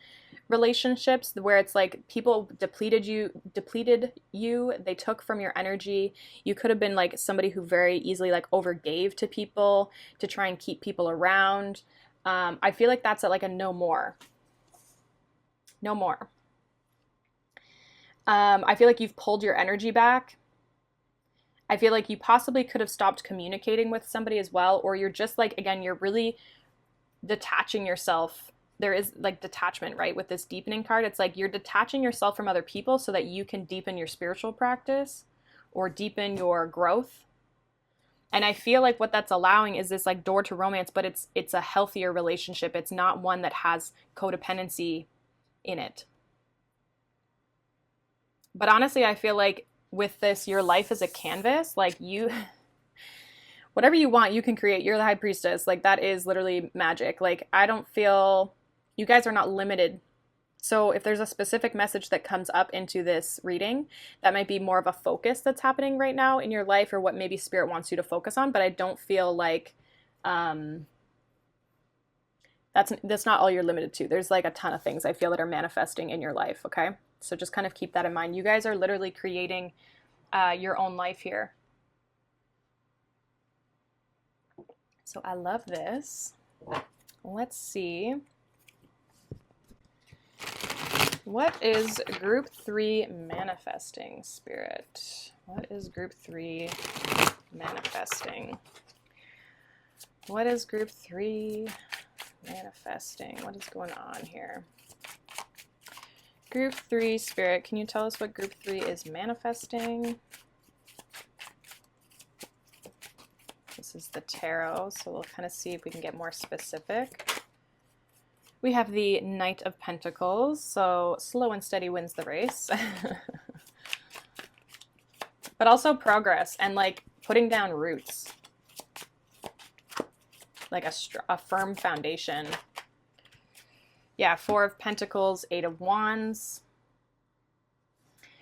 relationships where it's like people depleted you, they took from your energy. You could have been like somebody who very easily like overgave to people to try and keep people around. I feel like that's like a no more. No more. I feel like you've pulled your energy back. I feel like you possibly could have stopped communicating with somebody as well, or you're just like, again, you're really detaching yourself. There is like detachment, right? With this deepening card, it's like you're detaching yourself from other people so that you can deepen your spiritual practice or deepen your growth. And I feel like what that's allowing is this like door to romance, but it's a healthier relationship. It's not one that has codependency in it. But honestly, I feel like with this, your life is a canvas. Like you, whatever you want, you can create. You're the high priestess. Like that is literally magic. Like I don't feel you guys are not limited. So if there's a specific message that comes up into this reading, that might be more of a focus that's happening right now in your life, or what maybe Spirit wants you to focus on. But I don't feel like that's not all you're limited to. There's like a ton of things I feel that are manifesting in your life, okay? So just kind of keep that in mind. You guys are literally creating your own life here. So I love this. Let's see. What is group 3 manifesting, Spirit? What is group 3 manifesting? What is group 3 manifesting? What is going on here? Group 3, Spirit, can you tell us what group 3 is manifesting? This is the tarot, so we'll kind of see if we can get more specific. We have the Knight of Pentacles, so slow and steady wins the race. But also progress and like putting down roots. Like a firm foundation. Yeah, 4 of Pentacles, 8 of Wands.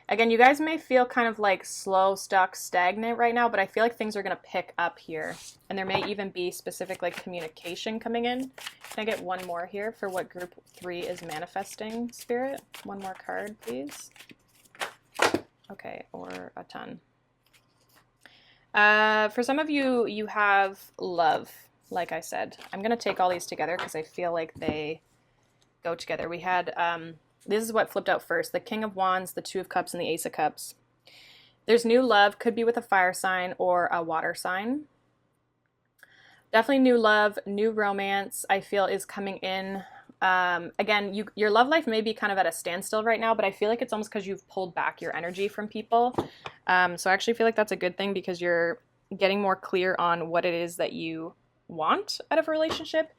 Again, you guys may feel kind of like slow, stuck, stagnant right now, but I feel like things are going to pick up here. And there may even be specific like communication coming in. Can I get one more here for what group 3 is manifesting, Spirit? One more card, please. Okay, or a ton. For some of you, you have love, like I said. I'm going to take all these together because I feel like they go together. We had... this is what flipped out first. The King of Wands, the 2 of Cups, and the Ace of Cups. There's new love. Could be with a fire sign or a water sign. Definitely new love, new romance, I feel is coming in. Again, your love life may be kind of at a standstill right now, but I feel like it's almost because you've pulled back your energy from people. So I actually feel like that's a good thing because you're getting more clear on what it is that you want out of a relationship.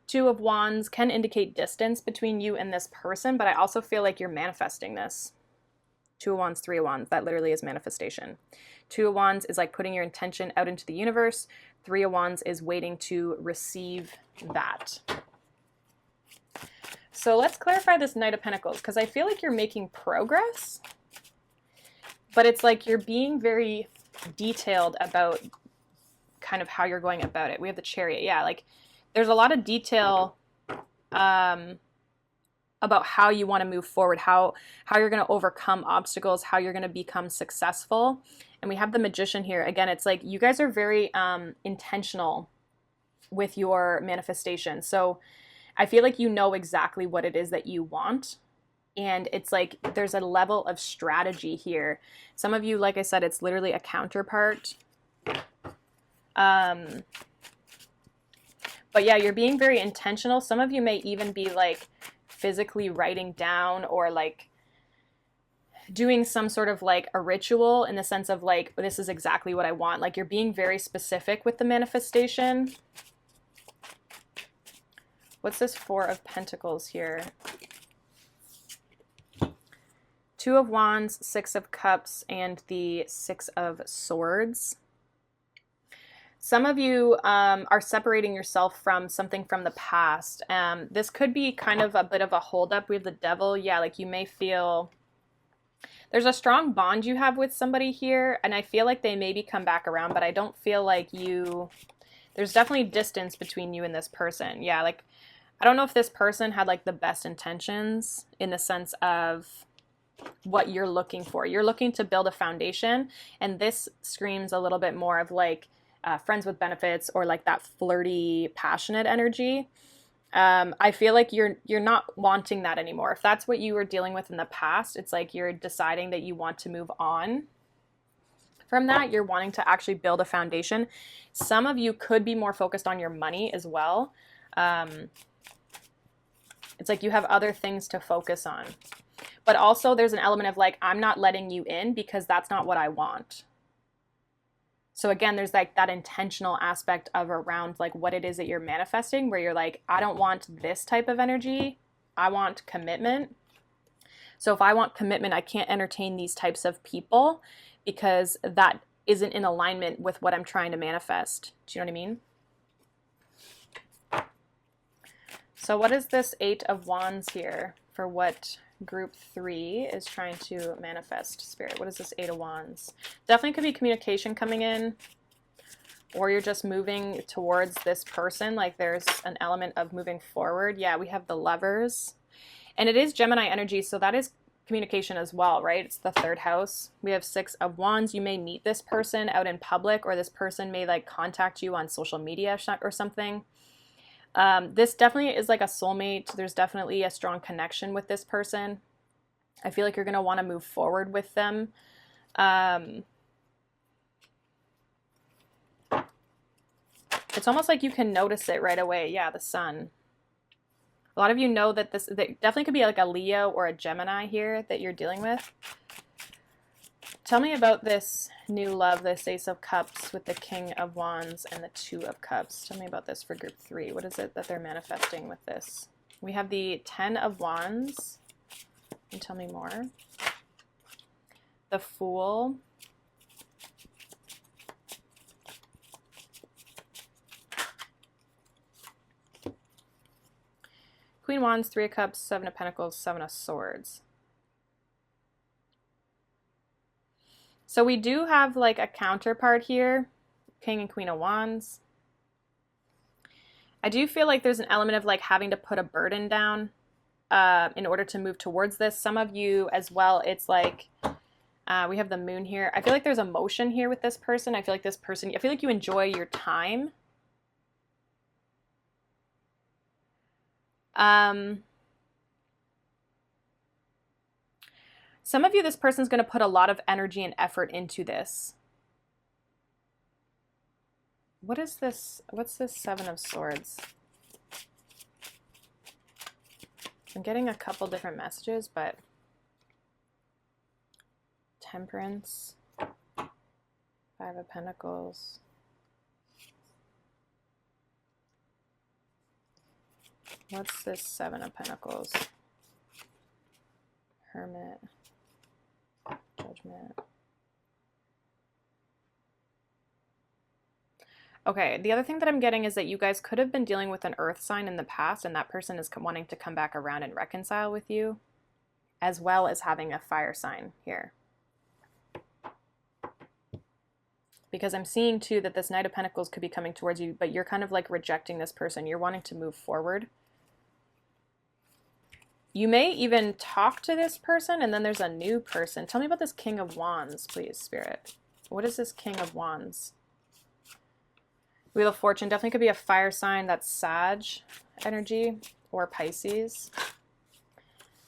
2 of Wands can indicate distance between you and this person, but I also feel like you're manifesting this. 2 of Wands, 3 of Wands, that literally is manifestation. 2 of Wands is like putting your intention out into the universe. 3 of Wands is waiting to receive that. So let's clarify this Knight of Pentacles, because I feel like you're making progress, but it's like you're being very detailed about kind of how you're going about it. We have the Chariot. Yeah, like there's a lot of detail about how you want to move forward, how you're going to overcome obstacles, how you're going to become successful. And we have the Magician here. Again, it's like you guys are very intentional with your manifestation. So I feel like you know exactly what it is that you want. And it's like there's a level of strategy here. Some of you, like I said, it's literally a counterpart. But yeah, you're being very intentional. Some of you may even be like physically writing down or like doing some sort of like a ritual in the sense of like, this is exactly what I want. Like you're being very specific with the manifestation. What's this 4 of Pentacles here? 2 of Wands, 6 of Cups, and the 6 of Swords. Some of you are separating yourself from something from the past. This could be kind of a bit of a holdup. We have the Devil. Yeah, like you may feel there's a strong bond you have with somebody here, and I feel like they maybe come back around, but I don't feel like there's definitely distance between you and this person. Yeah, like I don't know if this person had like the best intentions in the sense of what you're looking for. You're looking to build a foundation, and this screams a little bit more of like friends with benefits or like that flirty, passionate energy. I feel like you're not wanting that anymore. If that's what you were dealing with in the past, it's like you're deciding that you want to move on from that. You're wanting to actually build a foundation. Some of you could be more focused on your money as well. It's like you have other things to focus on. But also there's an element of like, I'm not letting you in because that's not what I want. So again, there's like that intentional aspect of around like what it is that you're manifesting, where you're like, I don't want this type of energy. I want commitment. So if I want commitment, I can't entertain these types of people because that isn't in alignment with what I'm trying to manifest. Do you know what I mean? So what is this Eight of Wands here for what group 3 is trying to manifest, Spirit? What is this Eight of Wands? Definitely could be communication coming in, or you're just moving towards this person. Like there's an element of moving forward. Yeah, we have the Lovers. And it is Gemini energy, so that is communication as well, right? It's the 3rd house. We have 6 of Wands. You may meet this person out in public, or this person may like contact you on social media or something. This definitely is like a soulmate. There's definitely a strong connection with this person. I feel like you're going to want to move forward with them. It's almost like you can notice it right away. Yeah, the Sun. A lot of you know that this definitely could be like a Leo or a Gemini here that you're dealing with. Tell me about this new love, this Ace of Cups with the King of Wands and the Two of Cups. Tell me about this for group 3. What is it that they're manifesting with this? We have the 10 of Wands. And tell me more. The Fool. Queen of Wands, 3 of Cups, 7 of Pentacles, 7 of Swords. So we do have like a counterpart here, King and Queen of Wands. I do feel like there's an element of like having to put a burden down in order to move towards this. Some of you as well, it's like we have the Moon here. I feel like there's emotion here with this person. I feel like this person, I feel like you enjoy your time. Some of you, this person's going to put a lot of energy and effort into this. What is this? What's this 7 of Swords? I'm getting a couple different messages, but Temperance, 5 of Pentacles. What's this 7 of Pentacles? Hermit. Judgment. Okay, the other thing that I'm getting is that you guys could have been dealing with an earth sign in the past, and that person is wanting to come back around and reconcile with you, as well as having a fire sign here. Because I'm seeing too that this Knight of Pentacles could be coming towards you, but you're kind of like rejecting this person. You're wanting to move forward. You may even talk to this person, and then there's a new person. Tell me about this King of Wands, please, Spirit. What is this King of Wands? Wheel of Fortune definitely could be a fire sign. That's Sag energy or Pisces.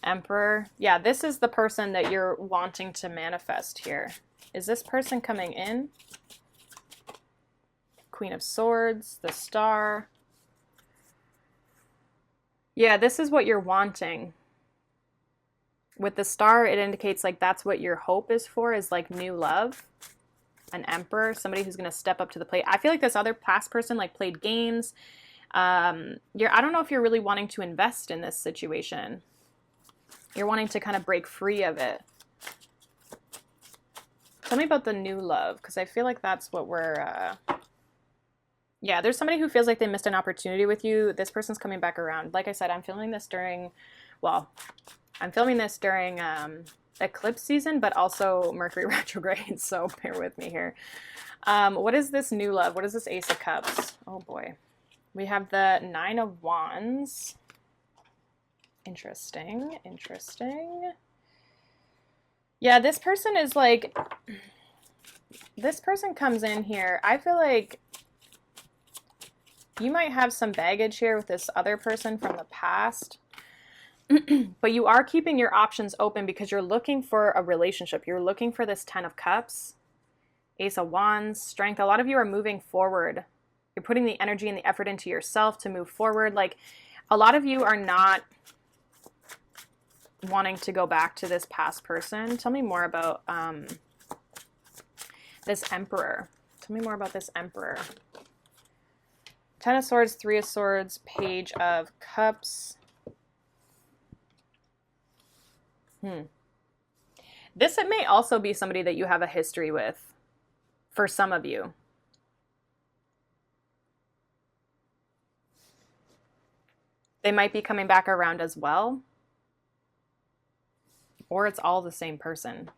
Emperor. Yeah, this is the person that you're wanting to manifest here. Is this person coming in? Queen of Swords, the Star. Yeah, this is what you're wanting. With the Star, it indicates like that's what your hope is for, is like new love. An Emperor, somebody who's going to step up to the plate. I feel like this other past person like played games. I don't know if you're really wanting to invest in this situation. You're wanting to kind of break free of it. Tell me about the new love, because I feel like that's what we're... Yeah, there's somebody who feels like they missed an opportunity with you. This person's coming back around. Like I said, I'm filming this during, well, I'm filming this during eclipse season, but also Mercury retrograde, so bear with me here. What is this new love? What is this Ace of Cups? Oh boy. We have the 9 of Wands. Interesting, interesting. Yeah, this person is like, this person comes in here. I feel like you might have some baggage here with this other person from the past, but you are keeping your options open because you're looking for a relationship. You're looking for this 10 of Cups, Ace of Wands, Strength. A lot of you are moving forward. You're putting the energy and the effort into yourself to move forward. Like a lot of you are not wanting to go back to this past person. Tell me more about this Emperor. Tell me more about this Emperor. 10 of Swords, 3 of Swords, Page of Cups. This it may also be somebody that you have a history with for some of you. They might be coming back around as well. Or it's all the same person.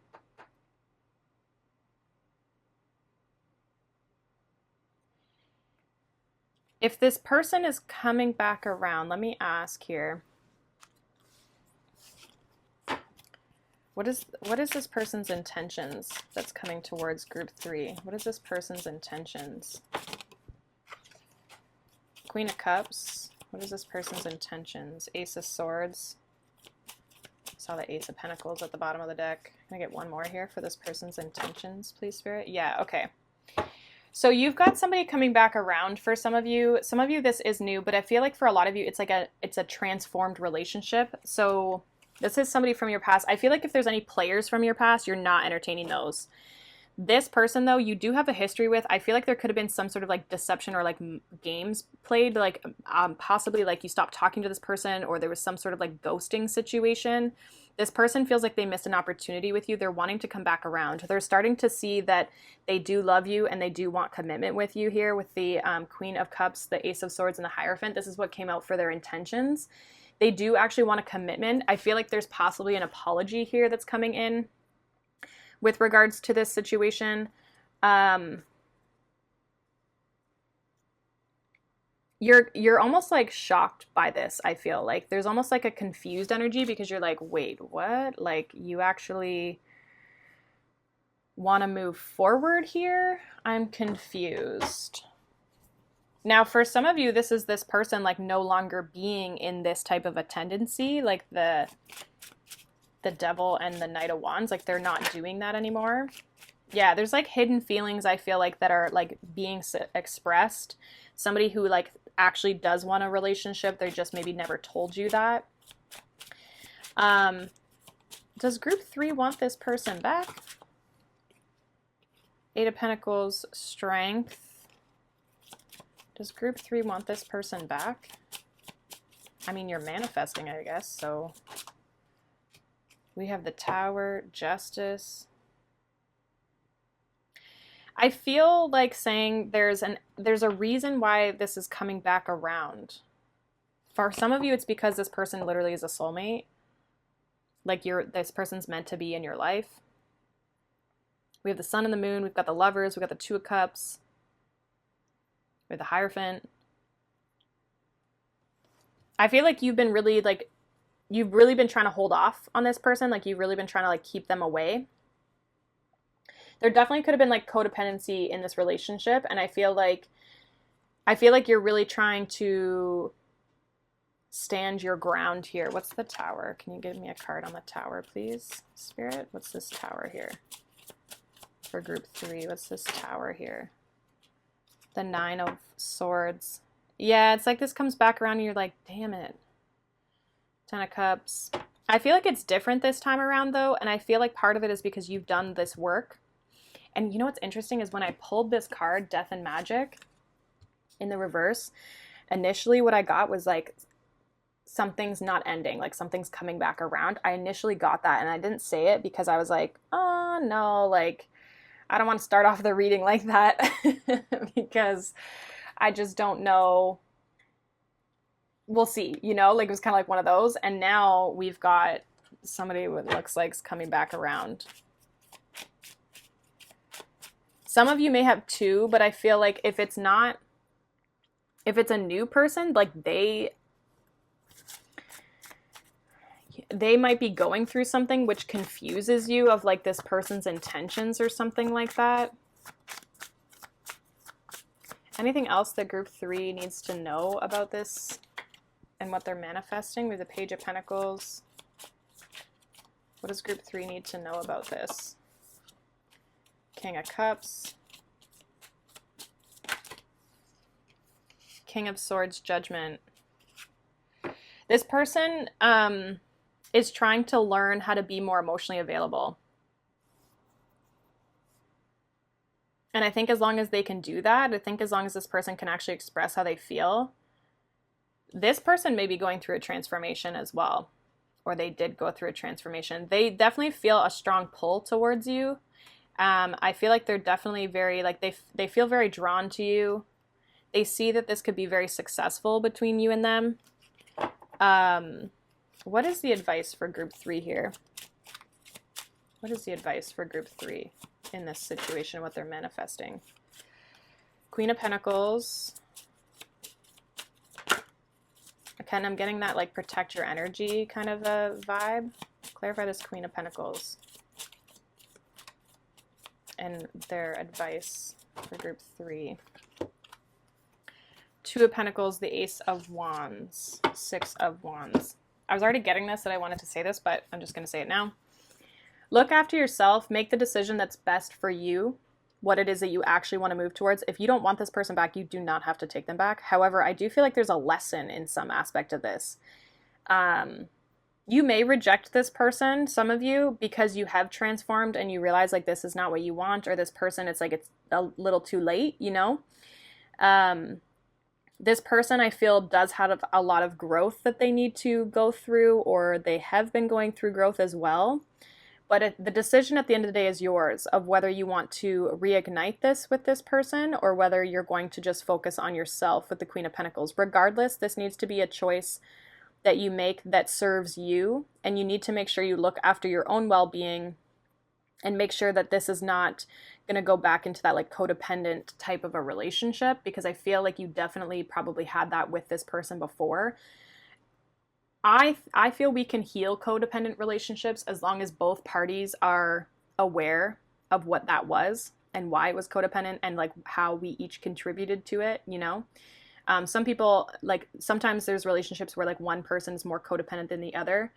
If this person is coming back around, let me ask here. What is this person's intentions that's coming towards group 3? What is this person's intentions? Queen of Cups. What is this person's intentions? Ace of Swords. Saw the Ace of Pentacles at the bottom of the deck. Can I get one more here for this person's intentions, please, Spirit? Yeah, okay. So you've got somebody coming back around for some of you. Some of you, this is new, but I feel like for a lot of you, it's like it's a transformed relationship. So this is somebody from your past. I feel like if there's any players from your past, you're not entertaining those. This person, though, you do have a history with. I feel like there could have been some sort of like deception or like games played, like possibly like you stopped talking to this person or there was some sort of like ghosting situation. This person feels like they missed an opportunity with you. They're wanting to come back around. They're starting to see that they do love you and they do want commitment with you here with the Queen of Cups, the Ace of Swords, and the Hierophant. This is what came out for their intentions. They do actually want a commitment. I feel like there's possibly an apology here that's coming in with regards to this situation. You're almost like shocked by this. I feel like there's almost like a confused energy because you're like, wait, what? Like you actually want to move forward here? I'm confused. Now, for some of you, this is this person like no longer being in this type of a tendency, like the Devil and the Knight of Wands, like they're not doing that anymore. Yeah, there's like hidden feelings I feel like that are like being expressed. Somebody who like actually does want a relationship, they just maybe never told you that. Does group 3 want this person back? 8 of Pentacles, Strength. Does group 3 want this person back? I mean, you're manifesting, I guess, so we have the Tower, Justice. I feel like saying there's a reason why this is coming back around. For some of you, it's because this person literally is a soulmate. Like this person's meant to be in your life. We have the Sun and the Moon. We've got the Lovers. We've got the Two of Cups. We have the Hierophant. I feel like you've really been trying to hold off on this person. Like you've really been trying to like keep them away. There definitely could have been like codependency in this relationship. And I feel like you're really trying to stand your ground here. What's the Tower? Can you give me a card on the Tower, please, Spirit? What's this Tower here? For group 3, what's this Tower here? The 9 of Swords. Yeah, it's like this comes back around and you're like, damn it. 10 of Cups. I feel like it's different this time around though, and I feel like part of it is because you've done this work. And you know what's interesting is when I pulled this card, Death and Magic, in the reverse, initially what I got was like, something's not ending, like something's coming back around. I initially got that and I didn't say it because I was like, oh no, like I don't want to start off the reading like that because I just don't know. We'll see, you know, like it was kind of like one of those. And now we've got somebody who looks like is coming back around. Some of you may have 2, but I feel like if it's a new person, like they might be going through something which confuses you of like this person's intentions or something like that. Anything else that group 3 needs to know about this and what they're manifesting? We have the Page of Pentacles. What does group 3 need to know about this? King of Cups. King of Swords, Judgment. This person is trying to learn how to be more emotionally available. And I think as long as they can do that, I think as long as this person can actually express how they feel, this person may be going through a transformation as well. Or they did go through a transformation. They definitely feel a strong pull towards you. I feel like they're definitely very, like they feel very drawn to you. They see that this could be very successful between you and them. What is the advice for group 3 here? What is the advice for group 3 in this situation, what they're manifesting? Queen of Pentacles. Again, I'm getting that like protect your energy kind of a vibe. Clarify this Queen of Pentacles and their advice for group 3. Two of Pentacles, the Ace of Wands, Six of Wands. I was already getting this that I wanted to say this, but I'm just going to say it now. Look after yourself. Make the decision that's best for you, what it is that you actually want to move towards. If you don't want this person back, you do not have to take them back. However, I do feel like there's a lesson in some aspect of this. You may reject this person, some of you, because you have transformed and you realize like this is not what you want, or this person, it's like it's a little too late, you know? This person, I feel, does have a lot of growth that they need to go through, or they have been going through growth as well. But the decision at the end of the day is yours, of whether you want to reignite this with this person or whether you're going to just focus on yourself with the Queen of Pentacles. Regardless, this needs to be a choice that you make that serves you, and you need to make sure you look after your own well-being and make sure that this is not going to go back into that like codependent type of a relationship, because I feel like you definitely probably had that with this person before. I feel we can heal codependent relationships as long as both parties are aware of what that was and why it was codependent and like how we each contributed to it, you know? Some people, like sometimes there's relationships where like one person is more codependent than the other.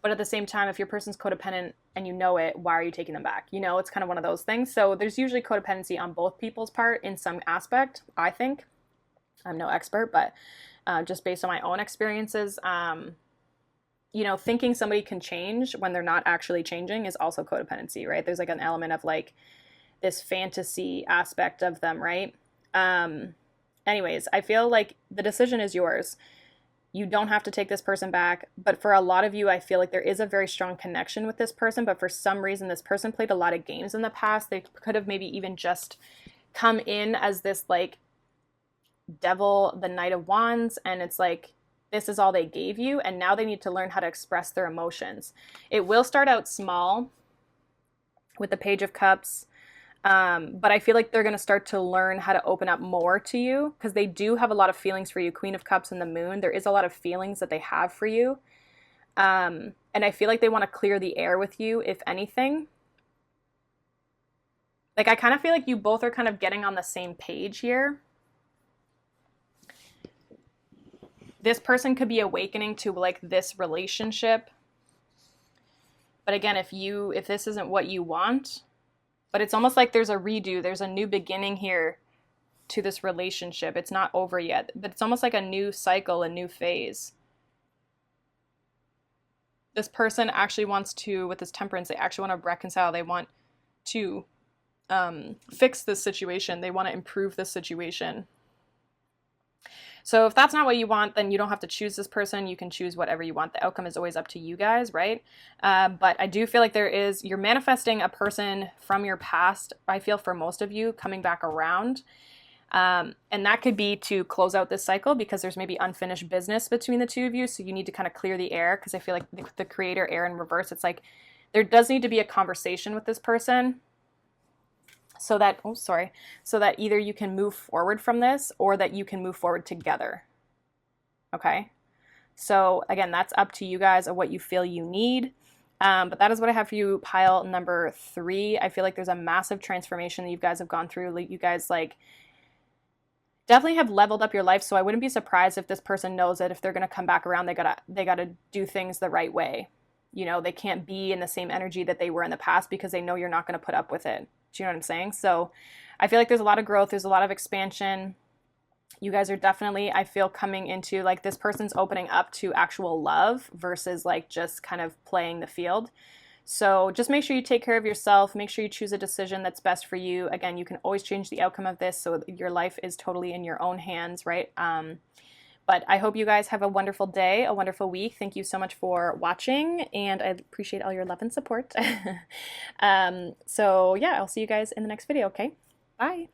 But at the same time, if your person's codependent and you know it, why are you taking them back? You know, it's kind of one of those things. So there's usually codependency on both people's part in some aspect, I think. I'm no expert, but just based on my own experiences, you know, thinking somebody can change when they're not actually changing is also codependency, right? There's like an element of like this fantasy aspect of them, right? Anyways, I feel like the decision is yours. You don't have to take this person back, but for a lot of you, I feel like there is a very strong connection with this person, but for some reason, this person played a lot of games in the past. They could have maybe even just come in as this like devil, the Knight of Wands, and it's like, this is all they gave you, and now they need to learn how to express their emotions. It will start out small with the Page of Cups, but I feel like they're going to start to learn how to open up more to you, because they do have a lot of feelings for you. Queen of Cups and the Moon, there is a lot of feelings that they have for you. And I feel like they want to clear the air with you, if anything. Like, I kind of feel like you both are kind of getting on the same page here. This person could be awakening to like this relationship. But again, if this isn't what you want, but it's almost like there's a redo, there's a new beginning here to this relationship. It's not over yet, but it's almost like a new cycle, a new phase. This person actually wants to, with this Temperance, they actually want to reconcile. They want to fix this situation. They want to improve this situation. So if that's not what you want, then you don't have to choose this person. You can choose whatever you want. The outcome is always up to you guys, right? But I do feel like you're manifesting a person from your past, I feel, for most of you, coming back around. And that could be to close out this cycle, because there's maybe unfinished business between the two of you. So you need to kind of clear the air, because I feel like the Creator air in reverse, it's like there does need to be a conversation with this person. So that either you can move forward from this, or that you can move forward together. Okay? So again, that's up to you guys of what you feel you need. But that is what I have for you, pile number 3. I feel like there's a massive transformation that you guys have gone through. Like, you guys like definitely have leveled up your life. So I wouldn't be surprised if this person knows that if they're going to come back around, they gotta do things the right way. You know, they can't be in the same energy that they were in the past, because they know you're not going to put up with it. Do you know what I'm saying? So I feel like there's a lot of growth. There's a lot of expansion. You guys are definitely, I feel, coming into like this person's opening up to actual love versus like just kind of playing the field. So just make sure you take care of yourself. Make sure you choose a decision that's best for you. Again, you can always change the outcome of this. So your life is totally in your own hands, right? But I hope you guys have a wonderful day, a wonderful week. Thank you so much for watching, and I appreciate all your love and support. So yeah, I'll see you guys in the next video, okay? Bye.